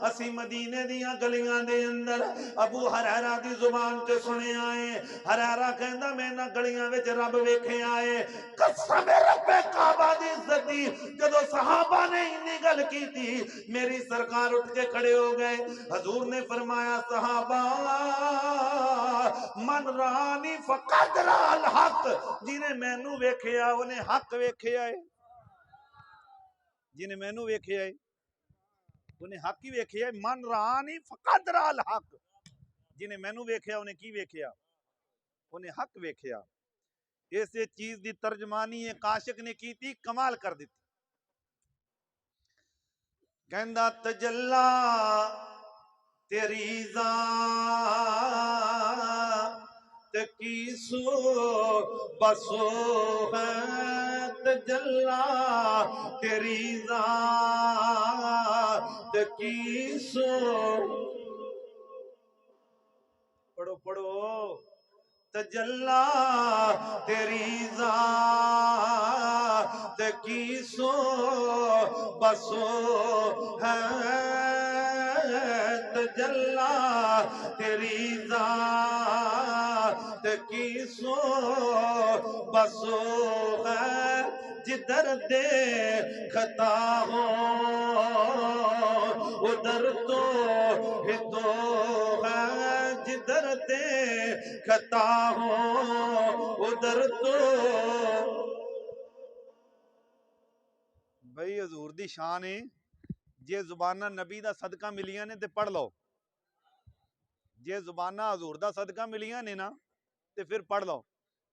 असी मदीने दियां गलियां दे अंदर अबू हुरैरा दी जुबान ते सुने आए। हुरैरा कहंदा मैं ना गलियां विच रब वेखे आए, कसम रब्बे काबा दी इज्जत दी। जदों सहाबा ने इन्नी गल की थी, मेरी सरकार उठ के खड़े हो गए। हजूर ने फरमाया, सहाबा मन रानी फकद राल हक, जिन्हें मैनू वेखिया उन्हें हक वेखिया है, जिन्हें मैनू वेखिया है उन्हें हक ही वेखिया। मन रानी फकद राल हक, जिन्हें मैनू वेखिया उन्हें की वेखिया, उन्हें हक वेखिया। इस चीज की तर्जमानी एक आशिक ने की थी, कमाल कर दी। कहंदा तजल्ला तेरी ज़ात की सो बसो है तजल्ला, तेरी ज़ात की सो। पढ़ो पढ़ो। तजल्ला तेरी ज़ात की सो बसो है तजल्ला, तेरी ज़ात की सो बसो है, जिधर देखता हो उधर तो हितो है, जिधर देखता हो उधर तो। भाई हजूर दी शान है, जे जुबाना नबी दा सदका मिलियां ने ते पढ़ लो, जे जुबाना हजूर दा सदका मिलियां ने ना ते फिर पढ़ लो,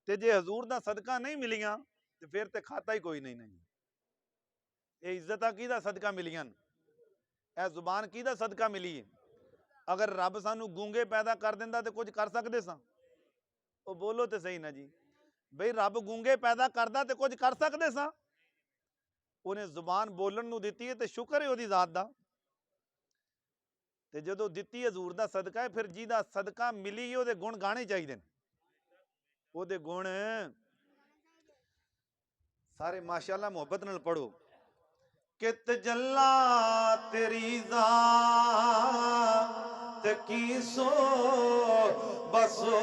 ते जे हजूर दा सदका नहीं मिलियां ते फिर ते खाता ही कोई नहीं। नहीं ये इज्जत किहदा सदका मिलियां, ए जुबान किहदा सदका मिली है। अगर रब सानू गूंगे पैदा कर दिंदा ते कुछ कर सकदे सां? ਉਹ ਬੋਲੋ ਤੇ ਸਹੀ ਨਾ ਜੀ, ਬਈ ਰੱਬ ਗੂੰਗੇ ਪੈਦਾ ਕਰਦਾ ਤੇ ਕੁਝ ਕਰ ਸਕਦੇ ਸਾਂ? ਉਹਨੇ ਜ਼ੁਬਾਨ ਬੋਲਣ ਨੂੰ ਦਿੱਤੀ ਹੈ ਤੇ ਸ਼ੁਕਰ ਹੈ ਉਹਦੀ ਜ਼ਾਤ ਦਾ। ਤੇ ਜਦੋਂ ਦਿੱਤੀ ਹਜ਼ੂਰ ਦਾ ਸਦਕਾ ਹੈ, ਫਿਰ ਜਿਹਦਾ ਸਦਕਾ ਮਿਲੀ ਉਹਦੇ ਗੁਣ ਗਾਣੇ ਚਾਹੀਦੇ ਨੇ, ਉਹਦੇ ਗੁਣ ਸਾਰੇ ਮਾਸ਼ਾਅੱਲਾ ਮੁਹੱਬਤ ਨਾਲ ਪੜੋ। ਕਿ ਤਜੱਲਾ ਤੇਰੀ ਜ਼ਾਤ ਕੀ ਸੋ बसो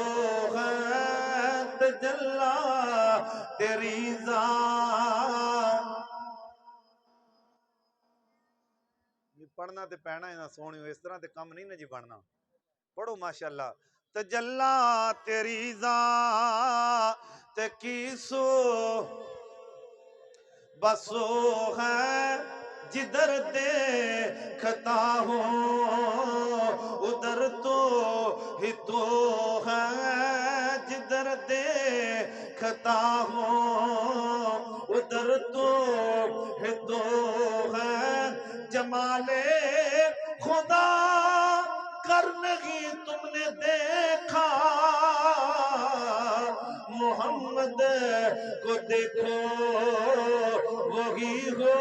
है तजल्ला, तेरी ज़ात। पढ़ना ते पैना है ना सोनियो, इस तरह ते कम नहीं ना जी बनना। पढ़ो माशाअल्लाह। तजल्ला तेरी ज़ात की सो बसो है, जिधर देखता हो उधर तो हितो है, जिधर देखता हो उधर तो हितो है, जमाले खुदा कर नहीं तुमने देखा, मोहम्मद को देखो वही हो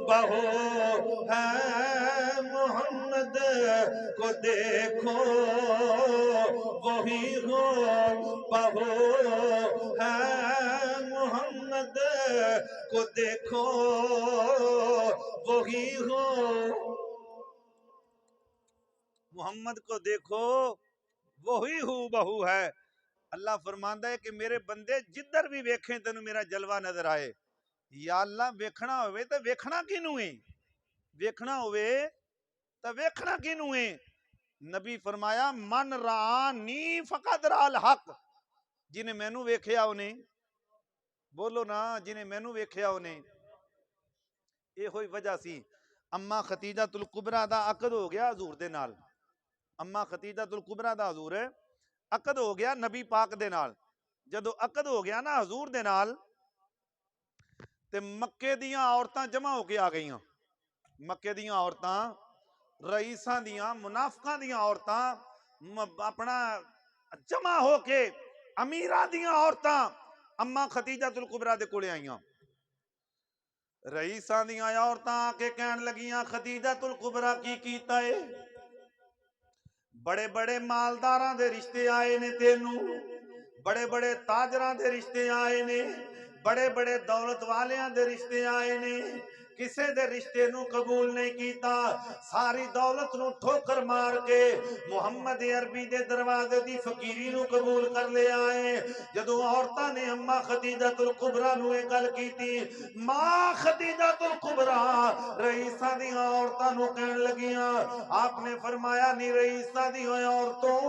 बहो है, मोहम्मद को देखो वही हो बहो है, मोहम्मद को देखो वही हो। मोहम्मद को देखो वही हूँ बहू है। अल्लाह फरमांदा है कि मेरे बंदे जिधर भी वेखें तेन मेरा जलवा नजर आए। या अल्लाह वेखना होवे तो वेखना किनू है, वेखना होवे तो वेखना किनू है। नबी फरमाया मन रानी फकत राल हक, जिन्हें मैनू वेख्या उन्हें, बोलो ना, जिन्हें मैनू वेख्या उन्हें। ये होई वजह सी अम्मा खतीजतुल कुबरा दा अकद हो गया हजूर दे नाल। अम्मा खतीजतुल कुबरा दा हजूर अकद हो गया नबी पाक दे नाल। जदों अकद हो गया ना हजूर दे नाल ते मक्के दियां औरतां जमा होके आ गईयां। मक्के दियां औरतां, रईसां दियां, मुनाफिकां दियां औरतां अपना जमा होके, अमीरां दियां औरतां अम्मा खतीजतुल कुबरा दे कोले आईयां। रईसां दियां औरतां आके कहन लगियां खतीजतुल कुबरा की कीता है? बड़े बड़े मालदारां दे रिश्ते आए ने तेनू, बड़े बड़े ताजरां दे रिश्ते आए ने, बड़े बड़े दौलत वालियां दे रिश्ते आए ने, किसे दे रिश्ते नू कबूल नहीं कीता। सारी दौलत नू ठोकर मार के मुहम्मद अरबी दे दरवाजे दी फकीरी नू कबूल कर ले आए। जदों औरतां ने अम्मा खतीजतुल कुबरा नू ये गल कीती, मां खतीजतुल कुबरा रईसां दी औरतां नू कहन लगियां, आपने फरमाया नी रईसां दी औरतों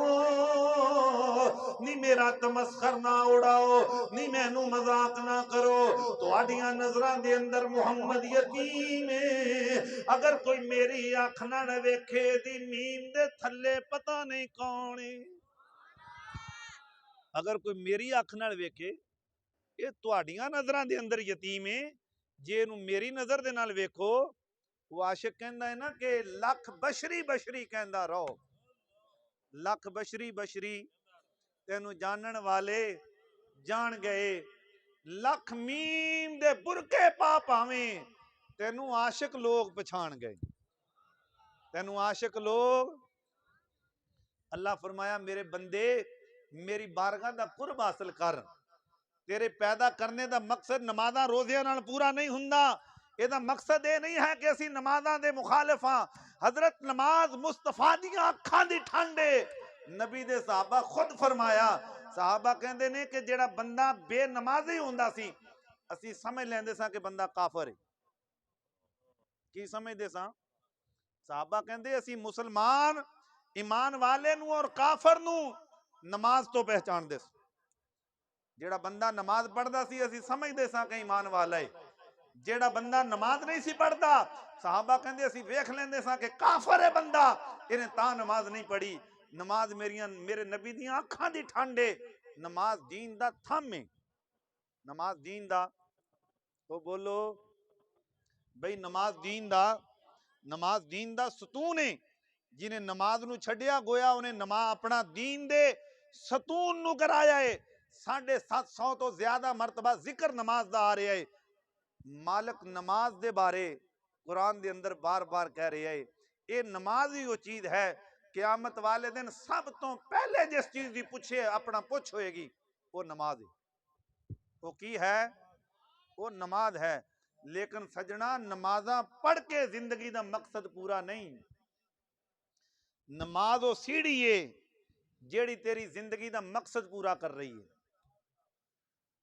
नी मेरा तमस्खर ना उड़ाओ, नी मैनू मजाक ना करो, तुहाडियां नजरां दे अंदर मुहम्मद यतीम है। अगर कोई मेरी अख नाल वेखे दी मीम दे थल्ले पता नहीं कौन है। अगर कोई मेरी अख नाल वेखे, ये तुहाडियां नजरां दे अंदर यतीम है, जे इहनू मेरी नजर दे नाल वेखो वो आशिक कहता है ना कि लख बशरी बशरी कहता रहो, लख बशरी बशरी तेनू जानन वाले जान गए, लख मीम दे बुरके पा पावें तेनू आशिक लोग पछाण गए, तेनू आशिक लोग। अल्लाह फरमाया मेरे बंदे मेरी बारगाह दा कुर्ब हासिल कर, तेरे पैदा करने दा मकसद नमाज़ां रोज़ियां नाल पूरा नहीं हुंदा, ਇਹਦਾ मकसद ये नहीं है कि ਅਸੀਂ नमाज़ां दे मुखालिफ हां। हजरत नमाज मुस्तफा दियां अखां दी ठंडे, नबी दे सहाबा खुद फरमाया, सहाबा कहंदे ने कि जेड़ा बंदा बेनमाजी हुंदा सी ਅਸੀਂ समझ लैंदे सां कि बंदा काफर है। की समझदे सां? सहाबा कहंदे ਅਸੀਂ मुसलमान ईमान वाले नूं और काफर नूं नमाज तो पहचानदे सी। जेड़ा बंदा नमाज पढ़दा सी ਅਸੀਂ समझदे सां कि ईमान वाला है, जेड़ा बंदा नमाज नहीं सी पढ़ता साहबा कहंदे असीं वेख लैंदे सां कि काफर है बंदा, इन्हें तां नमाज नहीं पढ़ी। नमाज मेरे नबी दियां अखां दी ठंडे, नमाज दीन दा थम है, नमाज दीन दा। तो बोलो बई नमाज दीन दा सतून है। जिन्हें नमाज नूं छड्डिया गोया उन्हें नमाज अपना दीन दे सतून नूं कराया है। 750 तो ज्यादा मरतबा जिक्र नमाज दा आ रहा है। मालक नमाज दे बारे कुरान दे अंदर बार बार कह रहे है, ये नमाज ही वो चीज है क़यामत वाले दिन सब तो पहले जिस चीज की पूछे अपना पुछ होएगी वो नमाज है। वो की है? वो नमाज है। लेकिन सजना नमाजा पढ़ के जिंदगी का मकसद पूरा नहीं। नमाज वो सीढ़ी है जेड़ी तेरी जिंदगी का मकसद पूरा कर रही है।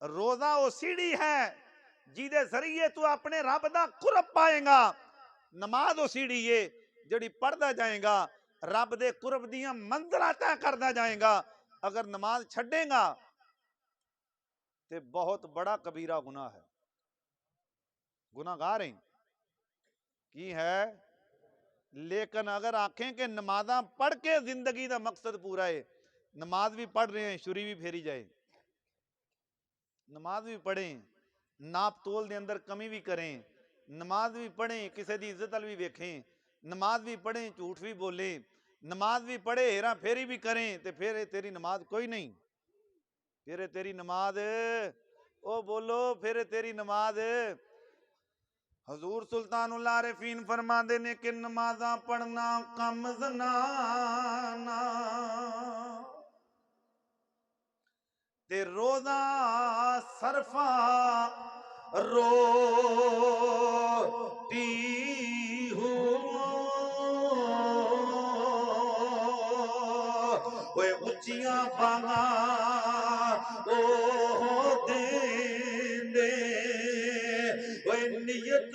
रोजा वो सीढ़ी है जिदे जरिए तू अपने रब दा कुरब पाएगा। नमाज वो सीढ़ी है जिहड़ी पढ़दा जाएगा रब दे कुरब दियां मंजिलां तय करदा जाएगा। अगर नमाज छड्डेगा ते बहुत बड़ा कबीरा गुनाह है, गुनाहगार है की है। लेकिन अगर आखें कि नमाजा पढ़ के जिंदगी का मकसद पूरा है, नमाज भी पढ़ रहे हैं छुरी भी फेरी जाए, नमाज भी पढ़ें नाप तोल के अंदर कमी भी करें, नमाज भी पढ़ें किसी की इज्जत भी वेखें, नमाज भी पढ़ें झूठ भी बोलें, नमाज भी पढ़े हेरा फेरी भी करें, तो फिर तेरी नमाज कोई नहीं। फिर तेरी नमाज ओ बोलो फिर तेरी नमाज। हजूर सुल्तानुल आरिफीन फरमाते ने कि नमाजा पढ़ना कम ज़नाना ते रोजा सरफा रोटी हो उच्चियां बांगा ओ दे नियत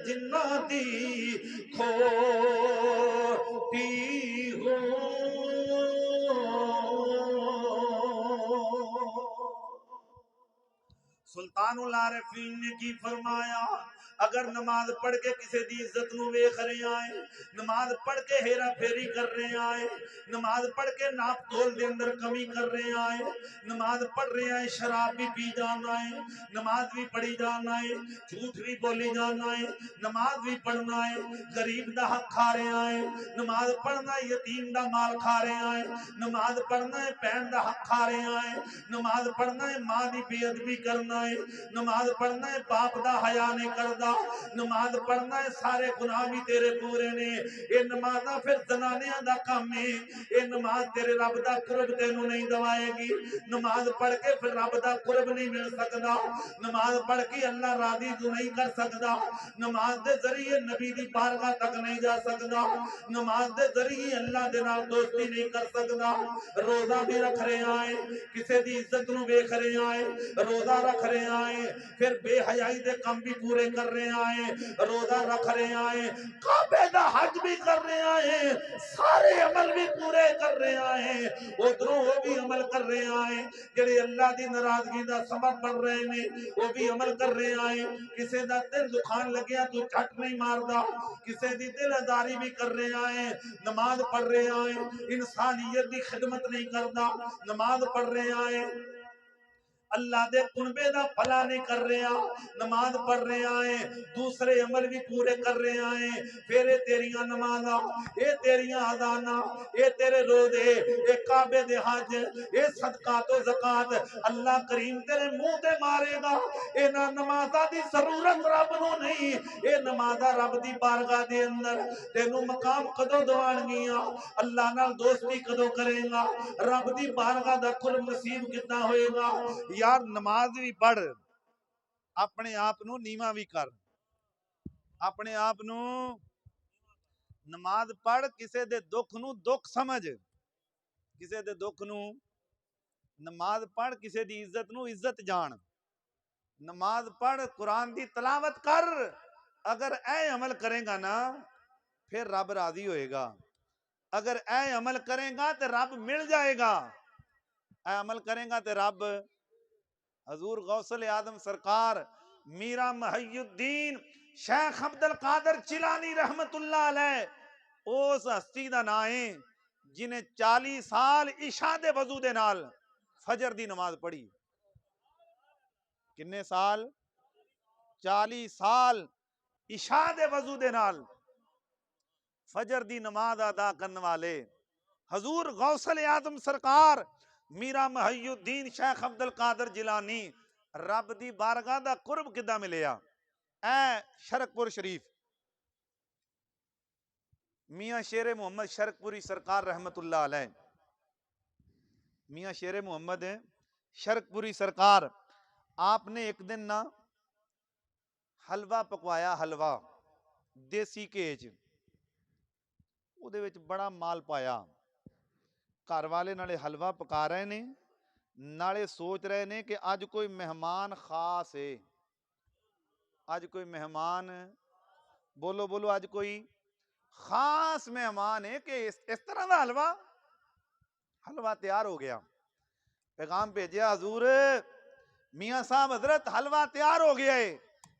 जिन्ना दी खोटी हो। सुल्तानुल आरिफीन ने की फरमाया, अगर नमाज पढ़ के किसी की इज्जत नूं वेख रहे आए, नमाज पढ़ के हेरा फेरी कर रहे आए, नमाज पढ़ के नाप तोल के अंदर कमी कर रहे आए, नमाज पढ़ रहे आए शराब भी पी जाना है, नमाज भी पढ़ी जाना है, झूठ भी बोली जाना है, नमाज भी पढ़ना है, गरीब का हक खा रहे आए, नमाज पढ़ना है, यतीम का माल खा रहे आए, नमाज पढ़ना है, भैन का हक खा रहे आए, नमाज पढ़ना है, मां की बेअदबी करना है, नमाज पढ़ना है, बाप दा हया नहीं करदा, नमाज पढ़ना है, सारे गुनाह भी तेरे पूरे ने। ये नमाज़ा फिर जनानियां दा काम है, ये नमाज तेरे रब दा कुर्ब तेनू नहीं दवाएगी। नमाज पढ़ के फिर रब दा कुर्ब नहीं मिल सकदा, नमाज पढ़ के अल्लाह राजी तू नहीं कर सकदा, नमाज दे जरिए नबी दी बारगाह तक नहीं जा सकदा, नमाज दे जरिए अल्लाह दे नाल दोस्ती नहीं कर सकदा। रोजा भी रख रहे आए, किसी दी इज्जत नू वेख रहे आए, रोजा रख रहे आए, फिर बेहयाई दे काम भी पूरे कर रहे आए, रोजा रख रहे आए, काबे दा हज भी कर रहे आए, सारे अमल भी पूरे कर रहे आए, उधरों वो भी अमल कर रहे आए जेड़े अल्लाह दी नाराजगी दा सबब बन रहे ने, वो भी अमल कर रहे आए। किसी दा दिल दुखान लग्या तू झट नहीं मारदा, किसी दी दिल आजारी भी कर रहे आए, नमाज पढ़ रहे आए, इंसानियत दी खिदमत नहीं करदा, नमाज पढ़ रहे आए। अल्लाह दे कुनबे दा भला नहीं कर रहा, नमाज पढ़ रहा है, दूसरे अमल भी पूरे कर रहा है, फिर तेरिया नमाजा, ये तेरिया अजाना, ये तेरे रोजे, ये काबे दे हज, ये सदका तो ज़कात अल्लाह करीम तेरे मुंह ते मारेगा। इना नमाजा दी जरूरत रब नूं नहीं, ये नमाजा रब दी बारगाह दे अंदर तेनू मकाम कदों दवाणगियां, अल्लाह नाल दोस्ती कदों करेगा, रब दी बारगाह दा कुर्ब नसीब कितना होएगा। यार नमाज भी पढ़, अपने आप नू नीवा भी कर, अपने आप नू नमाज पढ़, किसे दे दुख नू दुख समझ, किसे दे दुख नू नमाज पढ़, किसे दी इज्जत नू इज्जत जान, नमाज पढ़, कुरान दी तलावत कर। अगर ऐ अमल करेगा ना फिर रब राजी होएगा, अगर ऐ अमल करेगा तो रब मिल जाएगा, ऐ अमल करेगा तो रब हजूर गौसल आदम सरकार मीरा महयुद्दीन शेख अब्दुल कादर जिलानी रहमतुल्लाह अलैह उस हस्ती दा नाम है जिन्हें 40 साल इशा दे वजू दे नाल फजर दी नमाज पढ़ी। किन्ने साल? 40 साल इशा दे वजू दे नाल फजर दी नमाज अदा करने वाले हजूर गौसल आदम सरकार मीरा महयुद्दीन शेख अब्दुल कादर जिलानी रब दी बारगाह दा कुर्ब किदा मिलिया। ऐ शरकपुर शरीफ मियाँ शेरे मोहम्मद शरकपुरी सरकार रहमतुल्लाह अलैह, मियाँ शेरे मोहम्मद शरकपुरी सरकार, आपने एक दिन ना हलवा पकवाया, हलवा देसी घे च, ਉਹਦੇ ਵਿੱਚ बड़ा माल पाया। घर वाले नाले हलवा पका रहे ने, नाले सोच रहे ने कि अज कोई मेहमान खास है, अज कोई मेहमान, बोलो बोलो, अज कोई खास मेहमान है कि इस तरह का हलवा। हलवा तैयार हो गया, पैगाम भेजा हजूर मियाँ साहब हजरत हलवा तैयार हो गया है।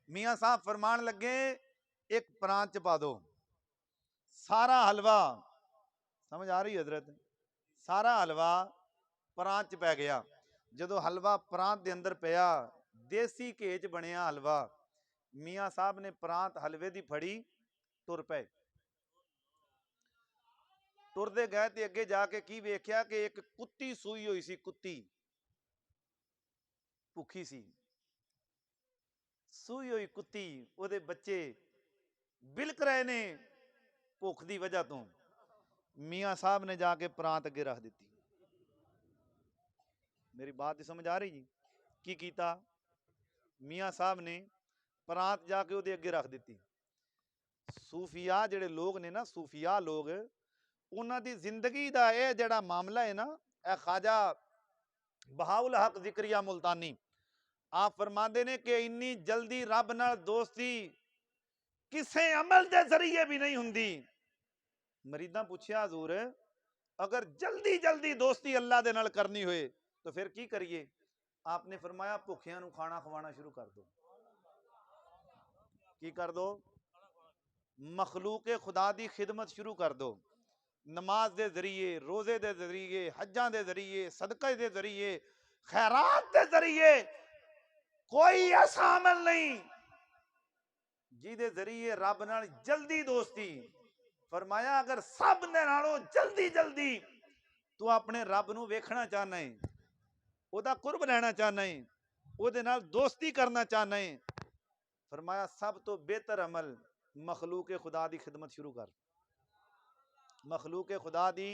मियाँ साहब फरमान लगे एक प्रांत च पा दो। सारा हलवा, समझ आ रही हजरत, सारा हलवा प्रांत च पै गया। जो हलवा प्रांत के अंदर पिया, देसी घे च बनया हलवा, मियाँ साहब ने प्रांत हलवे की फड़ी, तुर पे। तुरते गए तो अगे जाके की वेख्या कि एक कुत्ती सूई हुई सी, कुत्ती भुखी सी, सूई हुई कुत्ती, ਉਹਦੇ बच्चे बिलक रहे ने भुख की वजह तो। मियाँ साहब ने जाके प्रांत अगे रख दी। मेरी बात ही समझ आ रही जी? की कीता? मियाँ साहब ने प्रांत जाके ਉਹਦੇ अगे रख दी। सूफिया ਜਿਹੜੇ लोग ने ना, सूफिया लोग, उन्हां दी जिंदगी दा ਇਹ ਜਿਹੜਾ मामला है ना, ਇਹ ख्वाजा बहाउल हक जिक्रिया मुल्तानी आप फरमाते ने कि इन्नी जल्दी रब नाल दोस्ती किसे अमल के जरिए भी नहीं हुंदी। मरीदा पूछया हजूर अगर जल्दी जल्दी दोस्ती अल्लाह दे नाल करनी होए तो फिर की करिए? आपने फरमाया भुखियां नूं खाना खवाना शुरू कर दो। की कर दो? मखलूक खुदा दी खिदमत शुरू कर दो। नमाज के जरिए, रोजे के जरिए, हज्जां के जरिए, सदके के जरिए, खैरात के जरिए कोई ऐसा अमल नहीं जिहदे जरिए रब नाल जल्दी दोस्ती। फरमाया अगर सब दे नालों जल्दी जल्दी तू अपने रब नूं वेखना चाहना है, ओदा कुर्ब लेना चाहना है, ओदे नाल दोस्ती करना चाहना है, फरमाया सब तो बेहतर अमल मखलूक खुदा दी खिदमत शुरू कर। मखलूक खुदा दी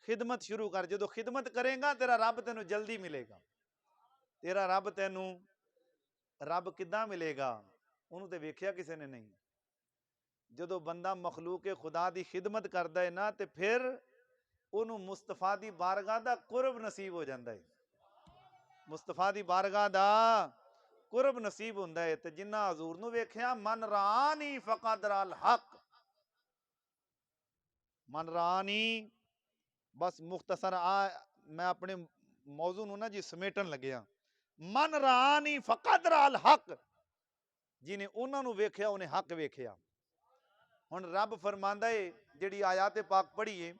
खिदमत शुरू कर। जो खिदमत करेगा तेरा रब तेनू जल्दी मिलेगा। तेरा रब तेनू रब किद्दां मिलेगा? उन्होंने तो वेख्या किसी ने नहीं। जो बंदा मखलूक खुदा दी खिदमत करता है ना, तो फिर उन्होंने मुस्तफा दी बारगाह दा कुर्ब नसीब हो जाता है। मुस्तफा दी बारगाह दा कुर्ब नसीब होंदा है। तो जिन्ना हजूर नूं वेख्या, मन रानी फकद राल हक, मन रानी, बस मुख्तसर मैं अपने मौजू नूं ना जी समेटन लग्या। मन रानी फकद राल हक, जिन्हें उन्होंने वेख्या उन्हें हक वेख्या। हुण रब फरमांदा है जिहड़ी आयत पाक पढ़ीए,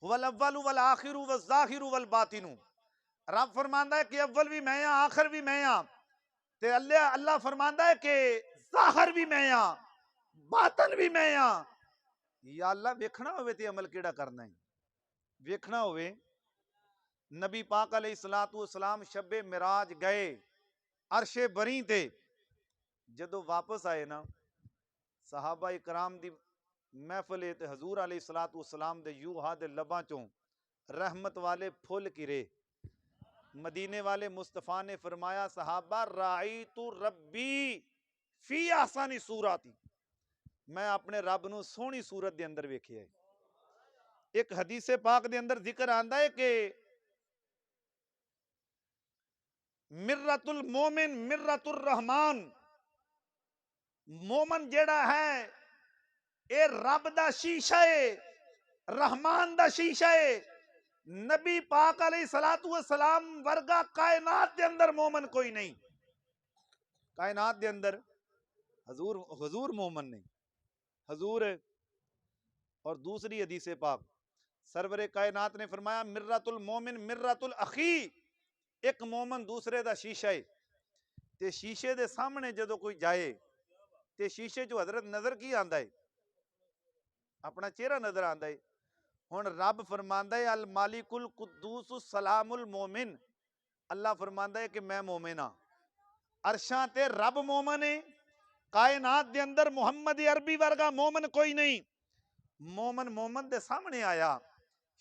वल अव्वलु वल आखिरु वल ज़ाहिरु वल बातिनु, रब फरमांदा है कि अव्वल भी मैं हाँ, आखिर भी मैं हाँ। ते अल्लाह अल्लाह फरमांदा है कि ज़ाहिर भी मैं हाँ, बातन भी मैं हाँ। या अल्लाह वेखना होवे ते अमल केड़ा करना है, वेखना होवे। नबी पाक अलैहिस्सलातु वस्सलाम शब्बे मिराज गए अरशे बरी ते, जदों वापस आए ना, सहाबा इकराम दी महफिल ते हजूर अलैहिस्सलातु वस्सलाम दे यूहा दे लबां चों रहमत वाले फुल किरे। मदीने वाले मुस्तफ़ा ने फरमाया, सहाबा राई तू रब्बी फी आसानी सूरत, मैं अपने रब नू सोहनी सूरत दे अंदर वेखिया है। एक हदीसे पाक दे अंदर जिक्र आंदा है कि मिर्रतुल मोमिन मिर्रतुर रहमान, मोमन जेड़ा है ए रब दा शीशा है, रहमान दा शीशा है। नबी पाक अलैहिस्सलातु वस्सलाम वर्गा कायनात दे अंदर मोमन कोई नहीं, कायनात दे अंदर हजूर हजूर मोमन नहीं, हजूर। और दूसरी हदीस पाक सरवरे कायनात ने फरमाया, मिर्रतुल मोमिन मिर्रतुल अखी, एक मोमन दूसरे दा शीशा है। ते शीशे दे सामने जदों कोई जाए ते शीशे चो हजरत नजर की आंदा है, अपना चेहरा नजर आंदा है। हुण रब फरमांदा है अल मालिकुल कुद्दूस सलामुल मोमिन, अल्लाह फरमांदा है कि मैं मोमिन हाँ। अरशां ते रब मोमन है, कायनात दे अंदर मुहम्मद अरबी वर्गा मोमन कोई नहीं। मोमन मोमन दे सामने आया,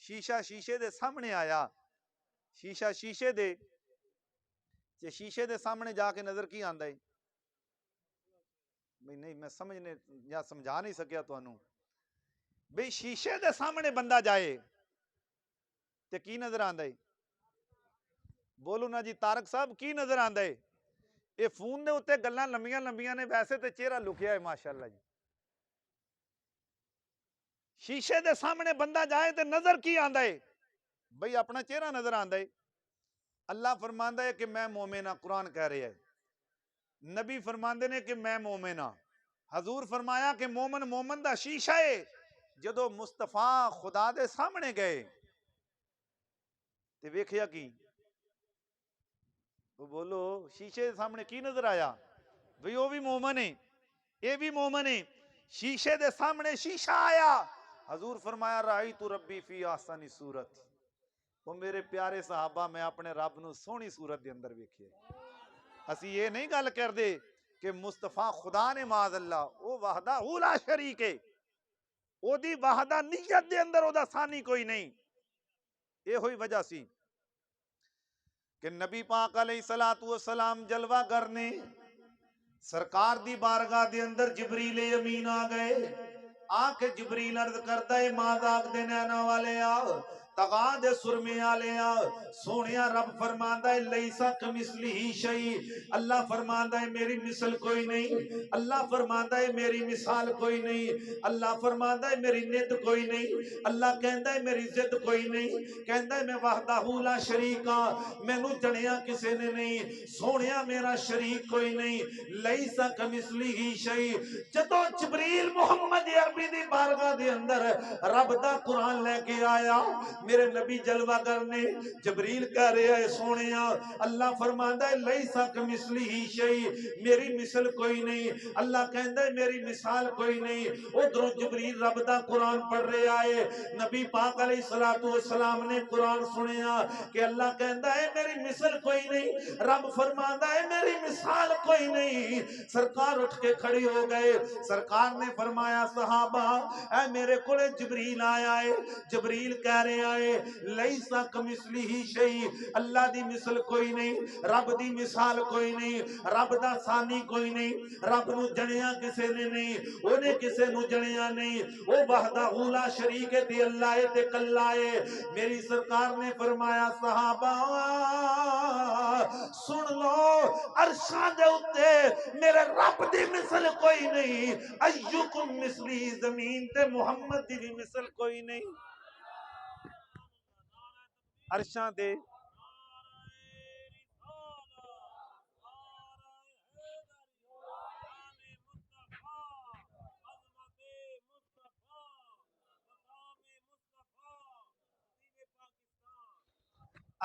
शीशा शीशे दे सामने आया, शीशा शीशे दे शीशे दे सामने जाके नजर की आंदा है। भाई नहीं मैं समझने या समझा नहीं सकिया तुहानू। भाई शीशे दे सामने बंदा जाए ते की नजर आंदा है, बोलो ना जी तारक साहब की नजर आंदा है। ये फोन दे उत्ते गल्लां लंबियां लंबियां ने, वैसे ते चेहरा लुकिया है माशाअल्लाह जी। शीशे दे सामने बंदा जाए तो नजर की आंदा है, भाई अपना चेहरा नजर आंदा है। अल्लाह फरमांदा है कि मैं मोमिन हाँ, कुरान कह रहा है। नबी फरमांदे ने कि मैं मोमिन हाँ। हजूर फरमाया कि मोमन मोमन दा शीशा है। जदों मुस्तफा खुदा दे सामने गए ते वेखिया की, वो बोलो शीशे दे सामने की नजर आया, भाई वो भी मोमन है, ये भी मोमन है। शीशे दे सामने शीशा आया, हजूर फरमाया राई तू रब्बी फी आसानी सूरत, वो मेरे प्यारे सहाबा मैं अपने रब नू सोहनी सूरत दे अंदर वेखिया। असी ये नहीं गल करते कि मुस्तफा खुदा ने माज अल्लाह, वो वाहदा ला शरीक है, ओदी वाहदा नीयत दे अंदर ओदा सानी कोई नहीं। ये हुई वजह सी कि नबी पाक अलैहिस्सलातु वस्सलाम जलवा करने सरकार दी बारगाह दे अंदर जिबरील अमीन आ गए। आके जिबरील अर्ज करता है मादाक दे नैना वाले आ, तगा दे सुरमे आले आ। सोनिया रब फरमांदा है लैसा कमिसलिही शै, अल्लाह फरमांदा है मेरी मिसल कोई नहीं, अल्लाह फरमांदा है मेरी मिसाल कोई नहीं, अल्लाह फरमांदा है मेरी नित कोई नहीं, अल्लाह कहंदा है मेरी जिद कोई नहीं, कहंदा है मैं वहदाहू ला शरीका, मैनू जणिया किसी ने नहीं, सोनिया मेरा शरीक कोई नहीं, लैसा कमिसलिही शै। जदों जिबरील मुहम्मद अरबी दी बारगाह दे अंदर रब दा कुरान लेके आया, मेरे नबी जलवा करने, जिबरील कह रहा है सोनिया अल्लाह फरमांदा है लैसा कमिसलिही शै, मेरी मिसल कोई नहीं, अल्लाह कहंदा है मेरी मिसाल कोई नहीं। उधरों जिबरील रब दा कुरान पढ़ रहा है, नबी पाक अलैहिस्सलातु वस्सलाम ने कुरान सुनिया कि अल्लाह कहंदा है मेरी मिसल कोई नहीं, रब फरमांदा है मेरी मिसाल कोई नहीं। सरकार उठ के खड़ी हो गए, सरकार ने फरमाया सहाबा ऐ मेरे को जिबरील आया है, जिबरील कह रहा है लैसा कमिसलिही शै, अल्लाह दी मिसल कोई नहीं, रब दी मिसाल कोई नहीं, रब दा सानी कोई नहीं, रब नू जणिया किसे ने नहीं, ओने किसे नू जणिया नहीं, ओ वहदाहू ला शरीक है ते अल्लाह है ते कल्ला है। मेरी सरकार ने फरमाया सहाबा सुन लो, अरशा दे उत्ते मेरे रब दी मिसल कोई नहीं, अय्युकुम मिसली, जमीन ते मुहम्मद दी भी मिसल कोई नहीं। अरशा दे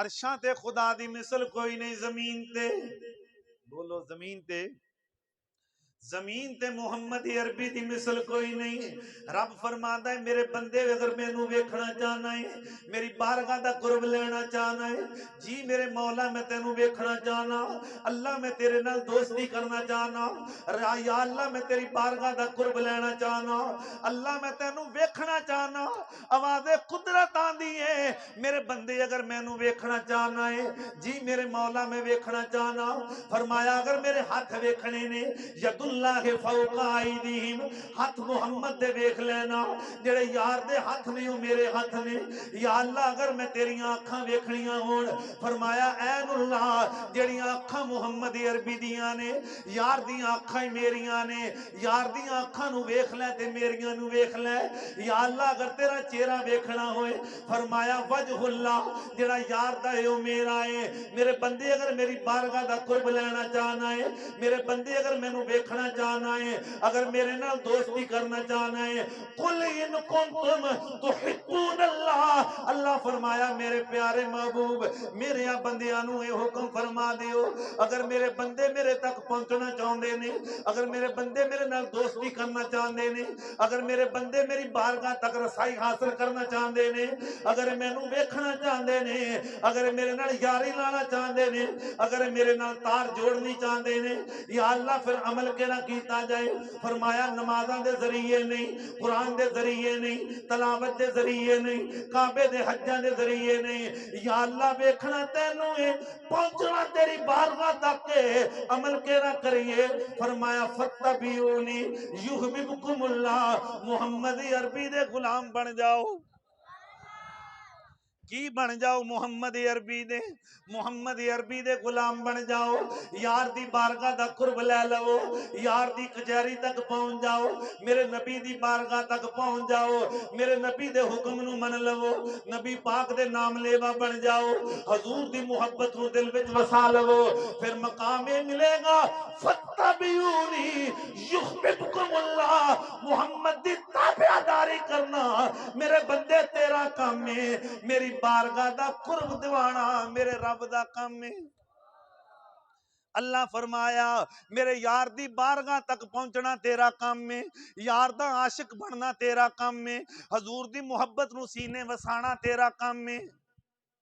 अरशां ते खुदा दी मिसल कोई नहीं जमीन ते, बोलो जमीन ते मुहम्मद अरबी दी मिसल कोई नहीं। रब फरमाता है मेरे बंदे अगर मैनू वेखना चाहना है, मेरी बारगाह दा कुर्ब लेना चाहना है, जी मेरे मौला मैं तेनू वेखना चाहना, अल्लाह मैं तेरे नाल दोस्ती करना चाहना, या अल्लाह मैं तेरी बारगाह दा कुर्ब लेना चाहना, अल्लाह मैं तेनू वेखना चाहना। आवाज़े कुदरत आंदी है मेरे बंदे अगर मैनू वेखना चाहना है, जी मेरे मौला मैं वेखना चाहना। फरमाया अगर मेरे हाथ वेखने ने, यदुल्लाह फौका आईदीहिम, हाथ मुहम्मद दे वेख लेना, जेड़े यार दे हाथ ने वो मेरे हाथ ने। या अल्लाह अगर मैं तेरियां अखां वेखनियां होण, फरमाया ऐनुल्लाह जेड़ियां अखां मुहम्मद अरबी दियां ने, यार दियां अखां ही मेरियां ने, यार दियां अखां नू वेख ले ते मेरियां नू वेख ले। या अल्लाह अगर तेरा चेहरा वेखना होए, फरमाया वजहुल्लाह जेड़ा यार दा है वो मेरा है। मेरे बंदे अगर मेरी बारगाह दा कुर्ब लेना चाहना है, मेरे बंदे अगर मैनू वेखना चाहना है, अगर मेरे नाल दोस्ती करना चाहना है, कुल इन कुंतुम तुहिब्बून अल्लाह, अल्लाह फरमाया मेरे प्यारे महबूब मेरे बंदियां नू ये हुक्म फरमा दियो, अगर मेरे बंदे मेरे तक पहुंचना चाहते ने, अगर मेरे बंदे मेरे नाल दोस्ती करना चाहते ने, अगर मेरे बंदे मेरी बारगाह तक रसाई हासिल करना चाहते ने, अगर मैनू वेखना चाहते ने, अगर मेरे नाल यारी लाना चाहते ने, अगर मेरे नाल तार जोड़नी चाहते ने, या अल्लाह फिर अमल केड़ा कीता जाए। फरमाया नमाज़ां दे जरिए नहीं, कुरान दे जरिए नहीं, तलावत दे जरिए नहीं, काबे दे हज्जां दे जरिए नहीं, या अल्लाह वेखना तैनू है, पहुंचना तेरी बारगाह तक है, अमल केड़ा करिए। फरमाया फत्तबिऊनी युहब्बुकुमुल्लाह, मुहम्मद अरबी दे गुलाम बन जाओ। की बन जाओ मुहम्मद अरबी दे, मुहम्मद अरबी दे गुलाम बन जाओ। यार दी बारगाह दा कुर्ब ले लवो, यार दी कचहरी तक पहुंच जाओ, मेरे नबी दी बारगाह तक पहुंच जाओ, मेरे नबी दे हुक्म नू मन लवो, नबी पाक दे नाम लेवा बन जाओ, हजूर दी मुहब्बत नू दिल विच वसा लवो, फिर मकाम ये मिलेगा फत्तबिऊनी युहब्बुकुमुल्लाह, मुहम्मद दी ताबेदारी करना मेरे बंदे तेरा काम है, मेरी बारगाह दा कुर्ब दिवाना मेरे रब दा काम है। अल्लाह फरमाया मेरे यार दी बारगाह तक पहुंचना तेरा काम है, यार दा आशिक बनना तेरा काम है, हजूर दी मुहब्बत नू सीने वसाना तेरा काम है।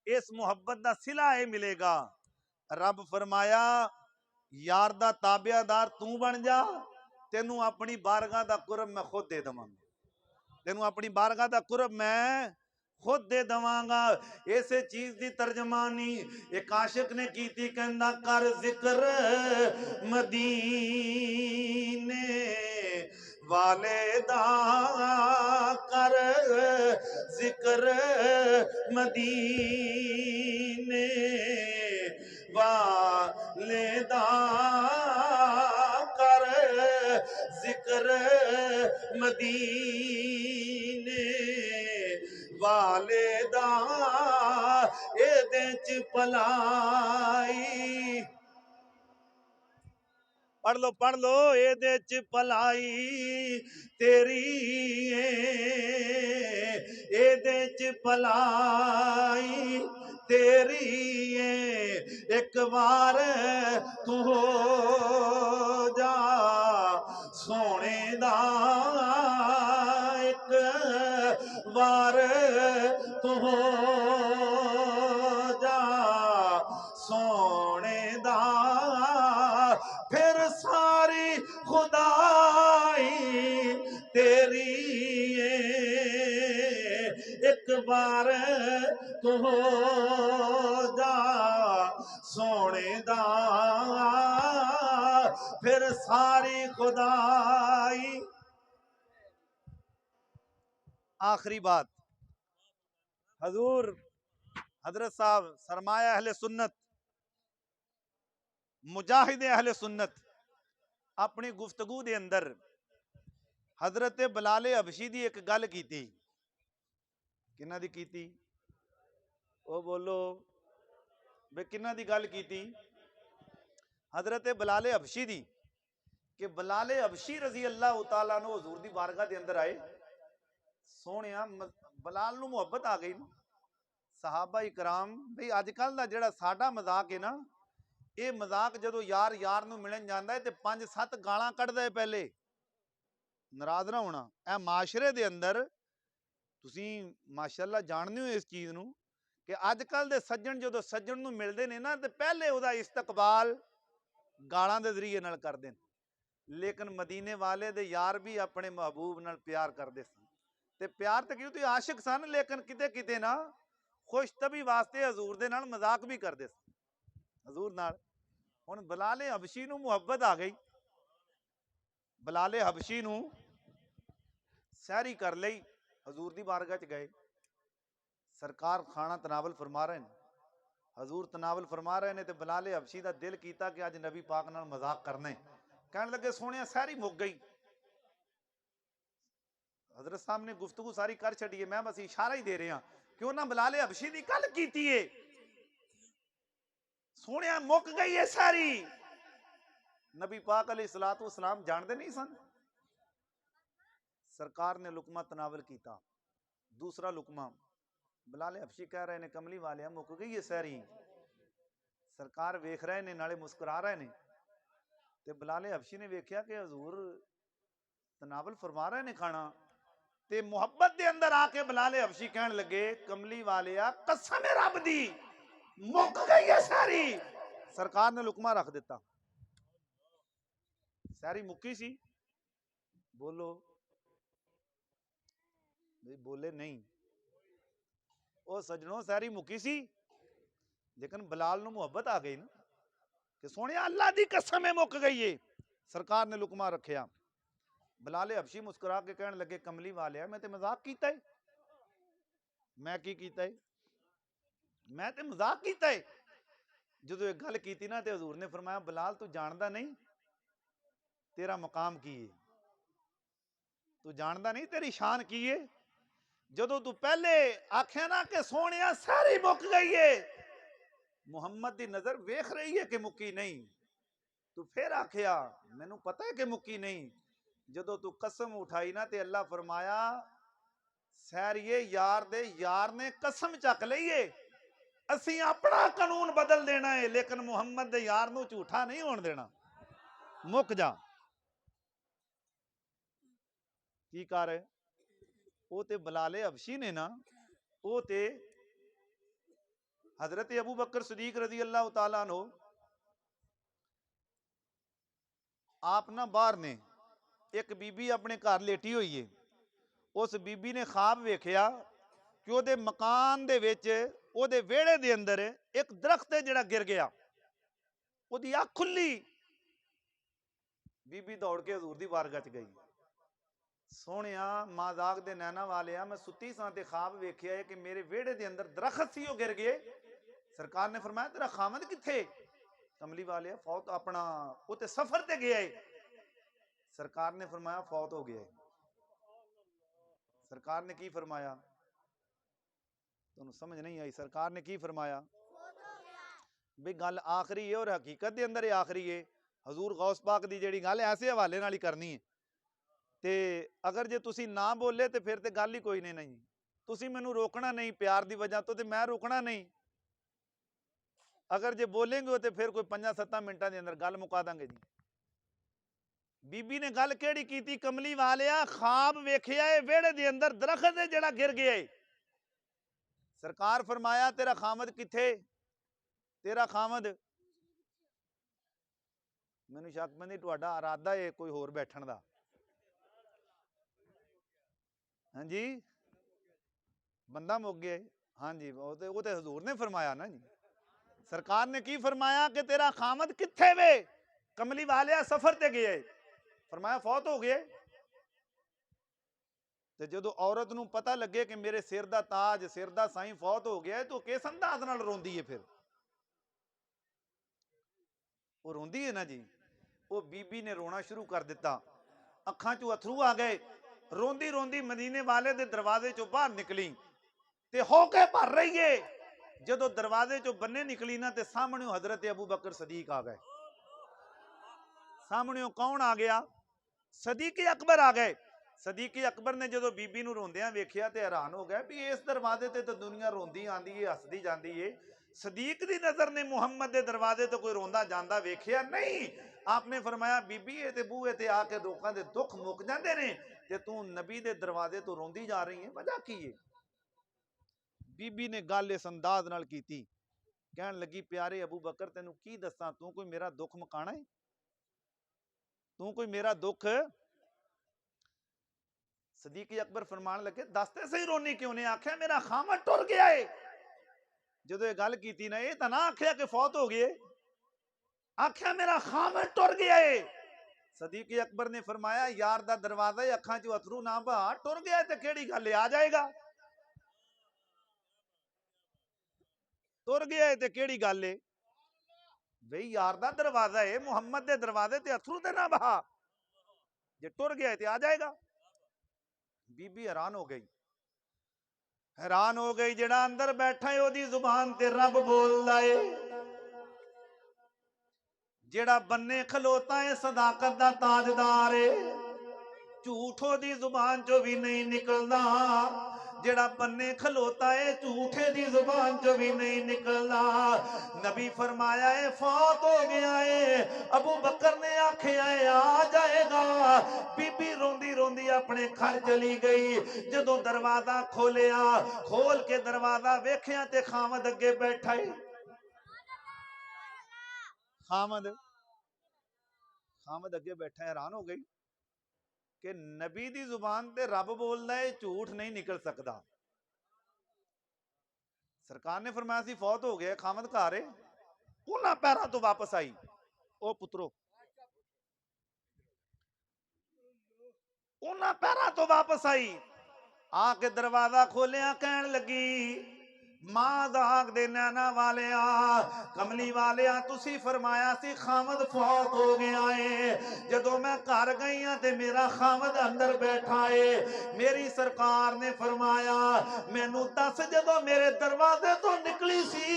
इस मुहब्बत दा सिला ये मिलेगा। रब फरमाया यार दा ताबेदार तू बन जा, तेनू अपनी बारगाह दा कुर्ब मैं खुद दे दवांगा, तेनू अपनी बारगाह दा कुर्ब मैं खुद दे दवांगा। ऐसे चीज दी तर्जमानी एक आशिक ने की थी, कहंदा कर जिक्र मदीने वाले दा, कर जिक्र मदीने वाले दा, कर जिक्र मदीने वाले दा, एदे च भलाई, पढ़ लो एदे च भलाई तेरी, एदे च भलाई तेरी, एक बार तू हो जा सोने दा, एक बार तू हो जा सोने दा, फिर सारी खुदाई तेरी, एक बार तू हो जा सोने दा, फिर सारी खुदाई। आखिरी बात, हजूर हजरत साहब सरमाया अहले सुन्नत, मुजाहिद अहले सुन्नत, अपनी गुफ्तगू दे अंदर हजरत बिलाल हबशी दी एक गल की थी। किन्ना दी की थी? ओ बोलो बे किन्ना दी गल की थी? हजरत बिलाल हबशी दी, कि बिलाल हबशी रजी अल्लाह तआला अन्हु हुजूर दी बारगाह दे अंदर आए, सोहणिया बिलाल नू मुहब्बत आ गई, सहाबा इकराम भी अजकल का जिहड़ा साडा मजाक है ना, ये मजाक जो यार यार नूं मिलन जांदा है ते 5-7 गालां कढदा है पहले, नाराज ना होना। ए माशरे दे अंदर तुसीं माशाअल्लाह जाणदे हो इस चीज़ नूं कि अजकल दे सज्जण जो सज्जण नूं मिलदे ने ना ते पहले उहदा इस्तकबाल गालां दे जरिए नाल करदे ने, लेकिन मदीने वाले दे यार भी अपने महबूब नाल प्यार करदे सन। ते प्यार तो क्यों आशिक सन, लेकिन किते किते ना खुश तभी वास्ते हजूर दे नाल मजाक भी करदे सन। हजूर नाल हुण बिलाल हबशी नूं मुहब्बत आ गई, बिलाल हबशी नूं सहरी कर लई, हजूर दी बारगाह च गए, सरकार खाना तनावल फरमा रहे हैं, हजूर तनावल फरमा रहे हैं, तो बिलाल हबशी का दिल किया कि अज नबी पाक नाल मजाक करना है। कहने लगे सोहणिया सहरी मुक गई, हजरत साहब ने गुफ्तगू सारी कर छड़ी है, मैं बस इशारा ही दे रहा कि उन्हें बिलाल हबशी की गल की है, सोहणिया मुक गई है सारी। नबी पाक अलैहिस्सलातु वस्सलाम जानते नहीं सन। सरकार ने लुकमा तनावल किया, दूसरा लुकमा बिलाल हबशी कह रहे हैं कमली वाले मुक गई है सहरी। सरकार वेख रहे ने नाले मुस्कुरा रहे ने, ते बिलाल हबशी ने वेख्या कि हजूर तनावल फरमा रहे ने खाना, ते मुहब्बत के अंदर आके बिलाल हबशी कहन लगे कमली वाले कसम है रब दी मुक गई है सारी। सरकार ने लुकमा रख दिता, सारी मुक्की सी। बोलो बोले नहीं, ओ सजनों सारी मुक्की सी, लेकिन बिलाल नूं मुहब्बत आ गई ना कि सोने अल्लाह दी कसम है मुक गई है। सरकार ने लुकमा रखिया, बिलाल हबशी मुस्कुरा के कहने लगे कमली वाले मैं तो मजाक किया है, मैं की कीता है, मैं तो मजाक किया है। जो एक गल की ना तो हजूर ने फरमाया बिलाल तू जानता नहीं तेरा मकाम की है, तू जानता नहीं तेरी शान की है। जो तू पहले आख्या ना कि सोहणिया सारी मुक गई है, मुहम्मद की नजर वेख रही है कि मुक्की नहीं, तू फिर आख्या मैनू पता है कि मुक्की नहीं। जो तू कसम उठाई ना तो अल्लाह फरमाया सैरिए यार दे यार ने कसम चक लीए, असी अपना कानून बदल देना है, लेकिन मुहम्मद दे यार नू झूठा नहीं होने देना, मुक जा। की कर वो ते बिलाल हबशी ने ना, वो ते हजरत अबू बकर सदीक रजी अल्लाह तआला अन्हु आप ना बाहर ने, एक बीबी अपने घर लेटी हुई है, उस बीबी ने ख्वाब वेख्या कि ਉਹਦੇ मकान ਦੇ ਵਿੱਚ ਉਹਦੇ ਵਿਹੜੇ ਦੇ अंदर एक दरख्त है ਜਿਹੜਾ गिर गया, ਉਹਦੀ ਅੱਖ खुली, बीबी दौड़ के हजूर दी बारगाह च गई, सोहणिया माजाक दे नैना वाले मैं सुती सां ते ख्वाब वेख्या है कि मेरे विहड़े दे अंदर दरख्त सी गिर गए। सरकार ने फरमाया तेरा खामद किथे? कमली वाले फौत अपना उते सफर ते गया है। सरकार ने फरमाया फौत हो गया है। सरकार ने की फरमाया? तुहानू समझ नहीं आई। सरकार ने की फरमाया भी गल आखिरी है और हकीकत के अंदर आखिरी है। हजूर गौस पाक की जी गल ऐसे हवाले नाल ही करनी है, ते अगर जे तुसी ना बोले तो फिर तो गल ही कोई नहीं। तुसी मैनू रोकना नहीं प्यार की वजह तो मैं रोकना नहीं, अगर जे बोलेंगे तो फिर कोई 5-7 मिनटों के अंदर गल मुका देंगे जी। बीबी ने गल केड़ी की? कमली वालिया ख्वाब वेख्या है वेड़े दे अंदर दरख्त है जड़ा गिर गया है। सरकार फरमाया तेरा खामद किथे? तेरा खामद मैनू शक पैंदी तुहाडा इरादा है कोई होर बैठण दा। हाँ जी बंदा मुक गया। हाँ जी वो तो हजूर ने फरमाया ना जी। सरकार ने की फरमाया कि तेरा खामद किथे वे? कमली वालिया सफर ते गया है। फरमाया फौत हो गए। तो जो औरत नूं पता लगे कि मेरे सिर दा ताज सिर दा साईं फौत हो गया है तो किस अंदाज नाल रोंदी है? फिर वो रोंदी है ना जी। वो बीबी ने रोना शुरू कर दिता, अखां चों अथरू आ गए, रोंदी रोंदी मदीने वाले दे दरवाजे चों बाहर निकली ते होके भर रही है। जो दरवाजे चों बन्ने निकली ना ते सामने हजरत अबू बकर सदीक आ गए। सामने कौन आ गया? सदीक अकबर आ गए। सदीकी अकबर ने जो बीबी नूं रोंदियां वेखिया ते हैरान हो गया भी इस दरवाजे ते तो दुनिया रोंदी आंदी है, हसदी जांदी है। सदीक दी नजर ने मुहम्मद दे दरवाजे तो कोई रोंदा जांदा वेखिया नहीं। आपने फरमाया बीबी ये ते बूहे ते आके लोकां दे दुख मुक जांदे ने ते तू नबी दे दरवाजे तो रोंदी जा रही है, वजह की है? बीबी ने गल इस अंदाज नाल कीती, कहन लगी प्यारे अबू बकर तेनू की दसां, तू कोई मेरा दुख मुकाना है? तू कोई मेरा दुख? सदीकी अकबर फरमान लगे दसते सही रोनी क्यों? ने आख्या मेरा खामद टुर गया है। जो ये गल की ना, ये तो ना आख्या कि फौत हो गए, आख्या मेरा खामद टुर गया है। सदीकी अकबर ने फरमाया यार दा दरवाजा है, अखां चो अथरू ना बहा, टुर गया तो केड़ी गल है, आ जाएगा। टुर गया है तो केड़ी गल है बई, यार दा दरवाजा है, मुहम्मद दे दरवाजे ते अथरू ते ना बहा, जे टुर गया है तो आ जाएगा। बीबी हैरान हो गई, हैरान हो गई। जेड़ा अंदर बैठा है ओदी जुबान ते रब बोलदा है, जेड़ा बन्ने खलोता है सदाकत दा ताजदार है, झूठ ओदी जुबान चो भी नहीं निकलदा। जेड़ा बन्ने खलोता है झूठे दी जुबान चो भी नहीं निकलदा। नबी फरमाया है फौत हो गया है, अबू बकर ने आख्या है आ जाएगा। बीबी रोंदी रोंदी अपने घर चली गई। जदों दरवाजा खोलिया, खोल के दरवाजा वेखिया ते खामद अगे बैठा है। खामद अगे बैठा, हैरान हो गई कि नबी दी जुबान ते रब बोलदा है, झूठ नहीं निकल सकता। सरकार ने फरमाया सी फौत हो गया, खामद घर है। उन्हां पैरों तो वापस आई, ओ पुत्रो उन्हां पैरों तो वापस आई, आके दरवाजा खोलिया, कहन लगी मां दाग दे नैना वालिया, कमली वालिया, तुसी फरमाया सी खामद फौत हो गया है। जदों मैं घर गई हाँ ते मेरा खामद अंदर बैठा है। मेरी सरकार ने फरमाया मैनू दस जदों मेरे दरवाजे तो निकली सी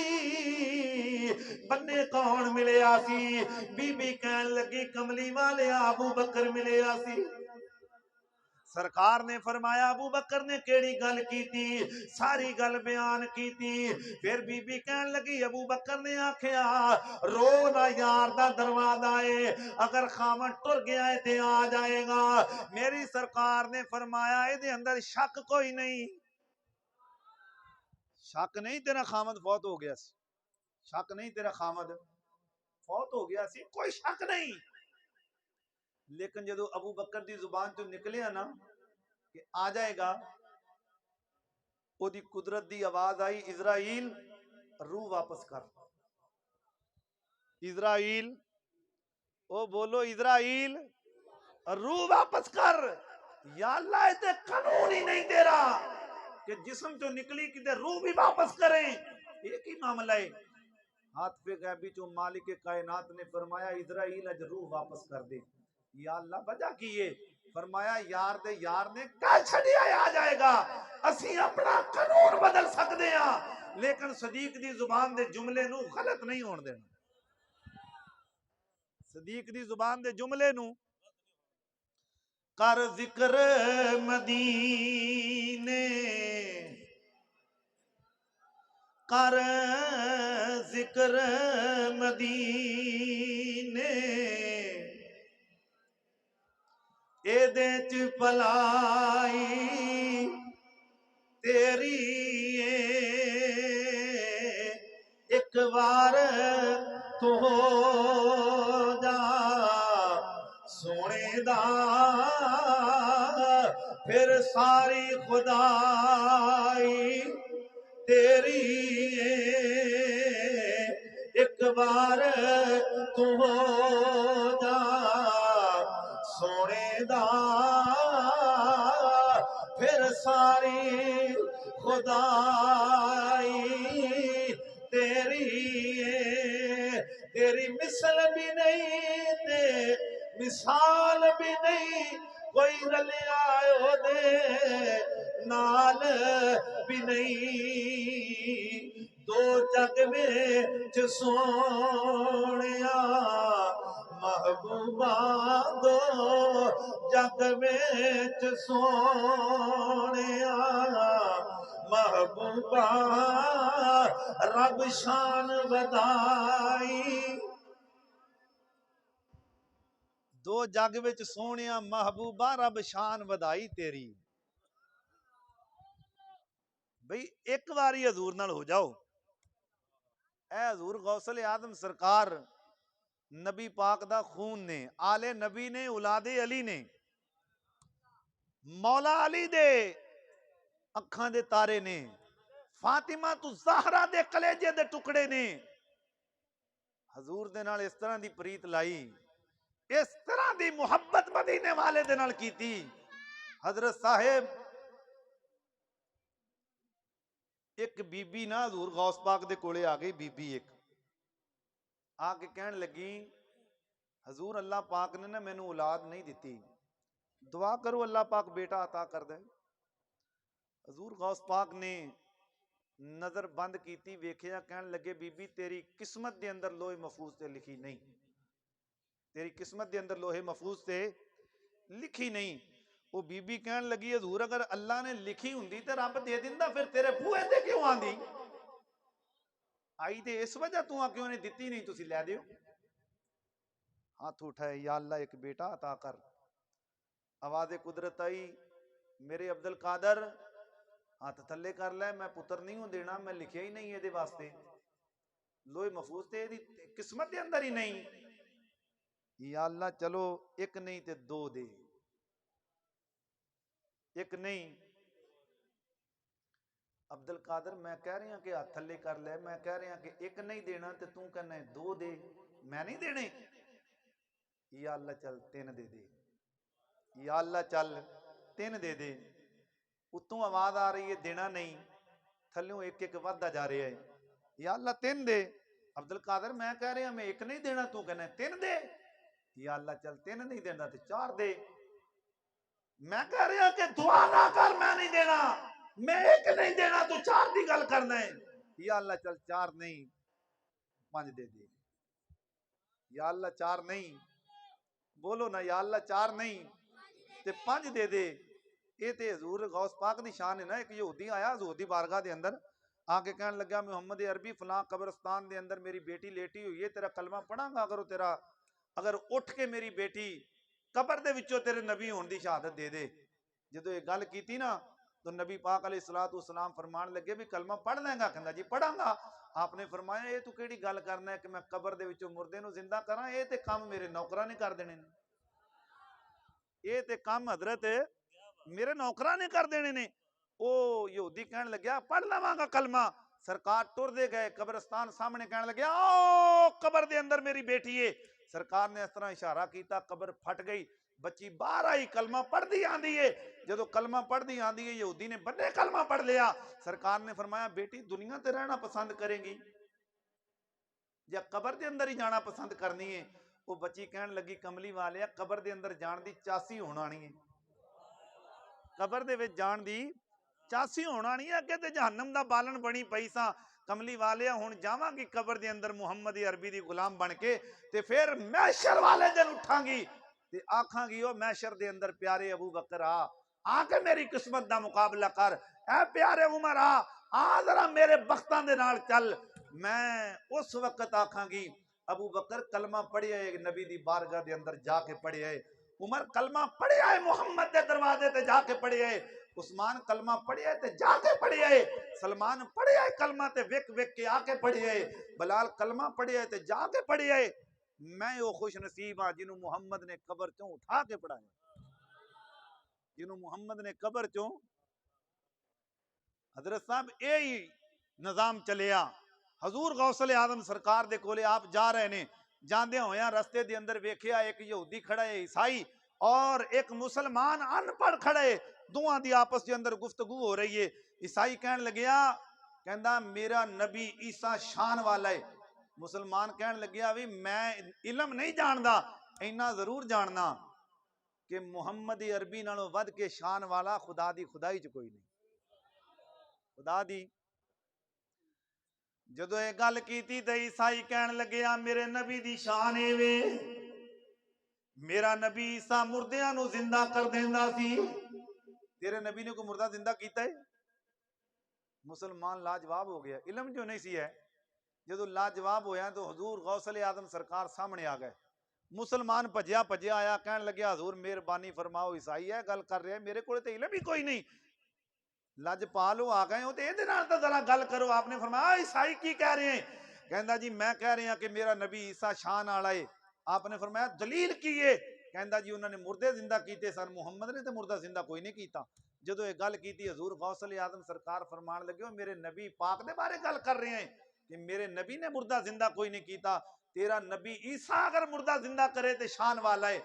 बन्ने कौन मिलिया सी? बीबी कहन लगी कमली वालिया अबू बकर मिलिया सी। सरकार ने फरमाया अबू बकर ने केड़ी गल की थी? सारी गल बयान की थी। फिर बीबी कहन लगी अबू बकर ने आख्या रो ना, यार दा दरवाजा है, अगर खामद टुर गया है ते आ जाएगा। मेरी सरकार ने फरमाया इहदे अंदर शक कोई नहीं, शक नहीं तेरा खामद फौत हो गया सी, शक नहीं तेरा खामद फौत हो गया सी, कोई शक नहीं। लेकिन जो अबू बकर की जुबान चो निकलिया ना कि आ जाएगा, ओदी कुदरत की आवाज आई इजराइल रूह वापस कर। इजराइल, ओ बोलो इजराइल रूह वापस कर। या अल्लाह इते कानून ही नहीं तेरा कि जिस्म चो निकली कि रूह भी वापस करें, एक ही मामला है। हाथ पे गैबी चो मालिक कायनात ने फरमाया इजराइल अज रूह वापस कर दे। या अल्लाह वजह की है? फरमाया यार दे यार ने कल छड़िया आ जाएगा। असी अपना कानून बदल सकते हैं लेकिन सदीक दी जुबान दे जुमले नू गलत नहीं होने देना। सदीक दी जुबान दे जुमले नू कर जिक्र मदीने, कर जिक्र मदीने, एदे च भलाई तेरी एक बार तू हो जा सोने दा, फिर सारी खुदाई तेरी एक बार तू हो जा सोने दा, फिर सारी खुदाई तेरी तेरी मिसल भी नहीं ते मिसाल भी नहीं, कोई रलिया दे नाल भी नहीं। दो जग में सोनिया महबूबा दो जग विच सोहणिया महबूबा रब शान वधाई दो जग विच सोहणिया महबूबा रब शान वधाई तेरी। बई एक बारी हजूर नाल हो जाओ। ए हजूर गौसल आदम सरकार नबी पाक दा खून ने, आले नबी ने, औलादे अली ने, मौला अली दे अखां दे तारे ने, फातिमा तू ज़हरा दे कलेजे दे टुकड़े ने। हजूर दे नाल इस तरह दी प्रीत लाई, इस तरह दी मुहब्बत मदीने वाले दे नाल कीती। हजरत साहेब एक बीबी ना हजूर गौस पाक दे कोले आ गई। बीबी एक आके कहन लगी हजूर अल्लाह पाक ने ना मैनू औलाद नहीं दी, दुआ करो अल्लाह पाक बेटा अता कर दे। हजूर गौस पाक ने नजर बंद की, वेखिया, कहन लगे बीबी तेरी किस्मत के अंदर लोहे महफूज से लिखी नहीं, तेरी किस्मत के अंदर लोहे महफूज से लिखी नहीं। वो बीबी कहन लगी हजूर अगर अल्लाह ने लिखी हुंदी तो रब दे दिंदा, फिर तेरे बूहे ते क्यों आंदी? आई तो इस वजह तू आ क्यों ने दिती नहीं, तुसी लै दियो। हाथ उठाए, या अल्लाह एक बेटा अता कर। आवाज़े कुदरत आई, मेरे अब्दुल कादर हाथ थले कर लै, मैं पुत्र नहीं हूं देना, मैं लिखिया ही नहीं ये वास्ते, लोहे महफूज ते किस्मत के अंदर ही नहीं। या अल्लाह चलो एक नहीं ते दो दे, एक नहीं। अब्दुल कादर मैं कह रहा कि हाथ थले कर ले, मैं कह रहा कि एक नहीं देना ते तू कहना दो दे, मैं नहीं देने। या अल्लाह चल तीन दे दे, या अल्लाह चल तीन दे दे। उत्तों आवाज आ रही है देना नहीं, थल्यों एक एक वादा जा रहा है, या अल्लाह तीन दे। अब्दुल कादर मैं कह रहा मैं एक नहीं देना, तू कहना तीन दे। या अल्लाह चल तीन नहीं देना तो चार दे। मैं कह रहा कि दुआ ना कर, मैं नहीं देना, मैं एक नहीं देना, तू चार की गल करना है। या अल्लाह चल चार नहीं पांच दे दे। या अल्लाह चार नहीं, बोलो ना, या अल्लाह चार नहीं ते पांच दे दे। ये ते हजूर गौस पाक दी शान है ना। एक यहूदी आया हजूर दी बारगाह दे अंदर, आके कहने लगा मोहम्मद अरबी फलां कब्रस्तान दे अंदर मेरी बेटी लेटी हुई है, तेरा कलमा पढ़ांगा अगर तेरा, अगर उठ के मेरी बेटी कबर दे विचों तेरे नबी होने की शहादत दे दे। जो ये गल की ना तो नबी पाक अलैहिस्सलातु वस्सलाम फरमान लगे भी कलमा पढ़ लेंगा? कहंदा जी पढ़ांगा। आपने फरमाया ये तू केड़ी गल करना है कि मैं कबर दे विचों मुर्दे नूं जिंदा करां? ये ते काम मेरे नौकरां ने कर देने ने, ये ते काम हजरत मेरे नौकरां ने कर देने ने। ओ यहूदी कहन लग्या पढ़ लवांगा कलमा। सरकार टुरदे गए कब्रस्तान सामने, कहन लग्या ओ कबर दे अंदर मेरी बेटी है। सरकार ने इस तरह इशारा किया, कबर फट गई, बच्ची बाहर आई, कलमा पढ़ती आंदी है। जो कलमा पढ़ती आंदी है, यहूदी ने बड़े कलमा पढ़ लिया। सरकार ने फरमाया बेटी दुनिया ते रहना पसंद करेंगी या कबर के अंदर ही जाना पसंद करनी है? वो बच्ची कहन लगी कमली वाले कबर के अंदर जान की चासी होना नहीं है, कबर दे विच जान दी चासी होना नहीं है। अगे ते जहन्नम दा बालन बनी पई सा, कमली वाले हुण जावांगी कबर दे अंदर मुहम्मद अरबी दी गुलाम बन के, ते फिर महशर वाले दिन उठांगी ते आखांगी ओ महशर दे अंदर प्यारे अबू बकर आके मेरी किस्मत दा मुकाबला कर। ऐ प्यारे उमर आ जरा मेरे बख्तां दे नाल चल। मैं उस वक्त आखांगी अबू बकर कलमा पढ़िया नबी दी बारगाह दे अंदर जाके पढ़िया, उमर कलमा पढ़िया है मुहम्मद के दरवाजे ते जाके पढ़िया है, उस्मान कलमा पढ़िया ते जाके पढ़िया है, सलमान पढ़िया है कलमा ते विक विक के आके पढ़िया है, बलाल कलमा पढ़िया ते जाके पढ़िया है। मैं वो खुश नसीब हाँ जिन्हों मुहम्मद ने कबर चों उठा के पढ़ाया, जिन्हों मुहम्मद ने कबर चों। हजरत साहब यही निजाम चलिया। हजूर गौसल आदम सरकार दे कोले आप जा रहे ने, जांदे होया रस्ते दे अंदर वेखिया एक यहूदी खड़ा है ईसाई और एक मुसलमान अनपढ़ खड़े, दोवां दी आपस के अंदर गुफ्तगू हो रही है। ईसाई कहन लग्या कहंदा मेरा नबी ईसा शान वाला है। मुसलमान कहन लग्या भी मैं इलम नहीं जानदा, इन्ना जरूर जानना कि मुहम्मद अरबी नालों वध के शान वाला खुदा दी खुदाई च कोई नहीं। खुदा दी जदों ये गल की तो ईसाई कहन लगे मेरे नबी दी शान एवे मेरा नबी ईसा मुर्दियां नू जिंदा कर देंदा सी। तेरे नबी ने कोई मुर्दा जिंदा कीता है? मुसलमान लाजवाब हो गया, इलम जो नहीं सी है। जो लाजवाब होया तो हजूर गौसल आदम सरकार सामने आ गए। मुसलमान भजया भजया आया, कहन लगे हजूर मेहरबानी फरमाओ, ईसाई है गल कर रहे, मेरे को इलम ही कोई नहीं। लजपाल हो आ गए हो तो ये जरा गल करो। आपने फरमाया ईसाई की कह रहे हैं? कहता जी मैं कह रहा कि मेरा नबी ईसा शान वाला है। आपने फरमाया दलील की है? कहता जी उन्होंने मुर्दे जिंदा किए सन, मुहम्मद ने तो मुर्दा जिंदा कोई नहीं किया। जो ये गल की हजूर गौसल आदम सरकार फरमान लगे मेरे नबी पाक के बारे गल कर रहे हैं कि मेरे नबी ने मुर्दा जिंदा कोई नहीं किया। तेरा नबी ईसा अगर मुर्दा जिंदा करे तो शान वाला है।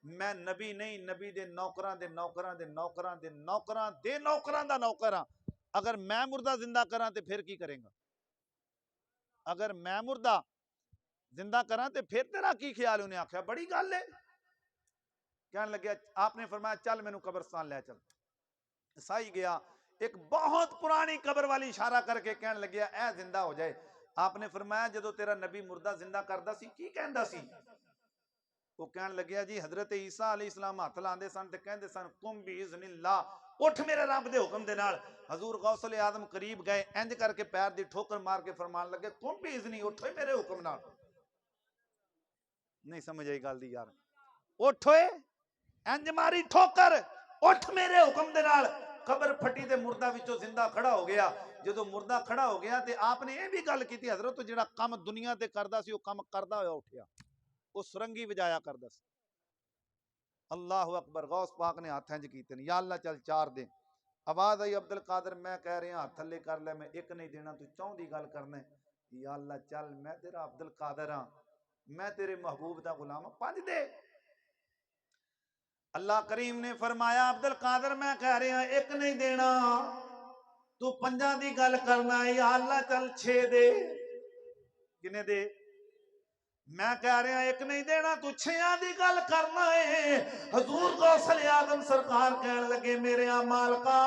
मैं नबी नहीं, नबी दे नौकरां दे नौकरां दे नौकरां दे नौकरां दे नौकरां दा नौकर हां। अगर मैं मुर्दा जिंदा करा तो फिर की करेगा? अगर मैं मुर्दा जिंदा करा तो फिर तेरा की ख्याल? उन्हें आख्या बड़ी गल है। कहने लगे आपने फरमाया चल मैनू कब्रस्तान ले चल। ईसाई गया, एक बहुत पुरानी कब्र वाली इशारा करके कहने लगे ऐ जिंदा हो जाए। आपने फरमाया जो तेरा नबी मुर्दा जिंदा करदा सी की कहंदा सी? वो कहन लगे जी हजरत ईसा अलैहिस्सलाम हाथ लांदे सन ते कहंदे सन कुम बी इज़्निल्लाह, उठ मेरे रब दे हुक्म दे नाल। हजूर गौसल आदम करीब गए, इंज करके पैर दी ठोकर मार के फरमान लगे कुम बी इज़्नी, उठो मेरे हुक्म नाल। नहीं समझ आई गल दी यार? उठो इंज मारी ठोकर, उठ मेरे हुक्म दे नाल। कबर फटी ते मुर्दा विचों जिंदा खड़ा हो गया। जो मुर्दा खड़ा हो गया तो आपने ये भी गल की हजरत जो काम दुनिया ते करदा सी, वो काम करदा होया उठिया, वो सुरंगी वजाया करदा सी। अल्लाह अकबर। गौस पाक ने हाथ इंज कीते या अल्लाह चल चार दे। आवाज आई अब्दुल कादर, मैं कह रहा हाथ थले कर ले, मैं एक नहीं देना, तू चौं दी गल करना है। या अल्लाह चल मैं तेरा अब्दुल कादर हाँ, मैं तेरे महबूब दा गुलाम हाँ, पंज दे। अल्लाह करीम ने फरमाया अब्दुल कादर मैं कह रहा एक नहीं देना, तू पंजा दी गल करना है। या अल्लाह चल छे दे। किने दे? मैं कह रहा एक नहीं देना, तू छिया दी गल करना है। हजूर गौसल आदम सरकार कहन लगे मेरे मालका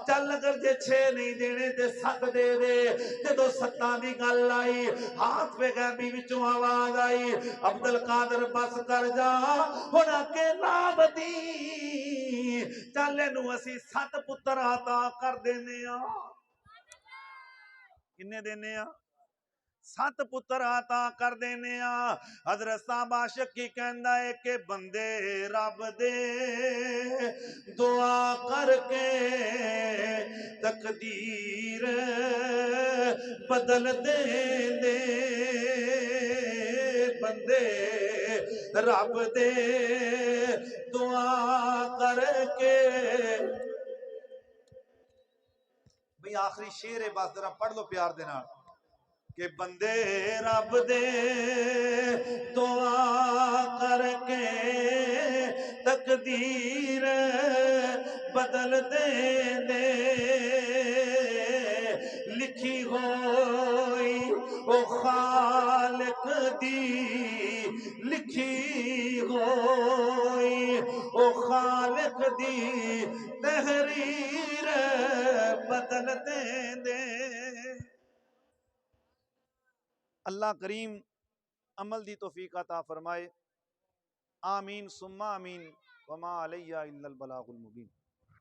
चल अगर जे छे नहीं देने ते सत दे दे। जो सत्ता दी गल आई, हाथ पे गैबी विचों आवाज आई अब्दुल कादर बस कर जा, हुण अगे ना बदी, चल इनू असी सत पुत्र अता कर देने। किन्ने देने आ? सत पुत्र अता कर देने। हजरत साहब आशिक की कहंदा है कि बंदे रब दे दुआ करके तकदीर बदल दे दे। बंदे रब दे दुआ करके। भाई आखिरी शेर है, बस जरा पढ़ लो प्यार दे नाल कि बंदे रब दे दुआ करके तकदीर बदल दे दे। लिखी होई ओ खालिक दी, लिखी होई ओ खालिक दी तहरीर बदल दे दे। अल्लाह करीम अमल दी तौफीक अता फरमाए। आमीन सुम्मा आमीन। वमा अलैया इल्लल बलागुल मुबीन।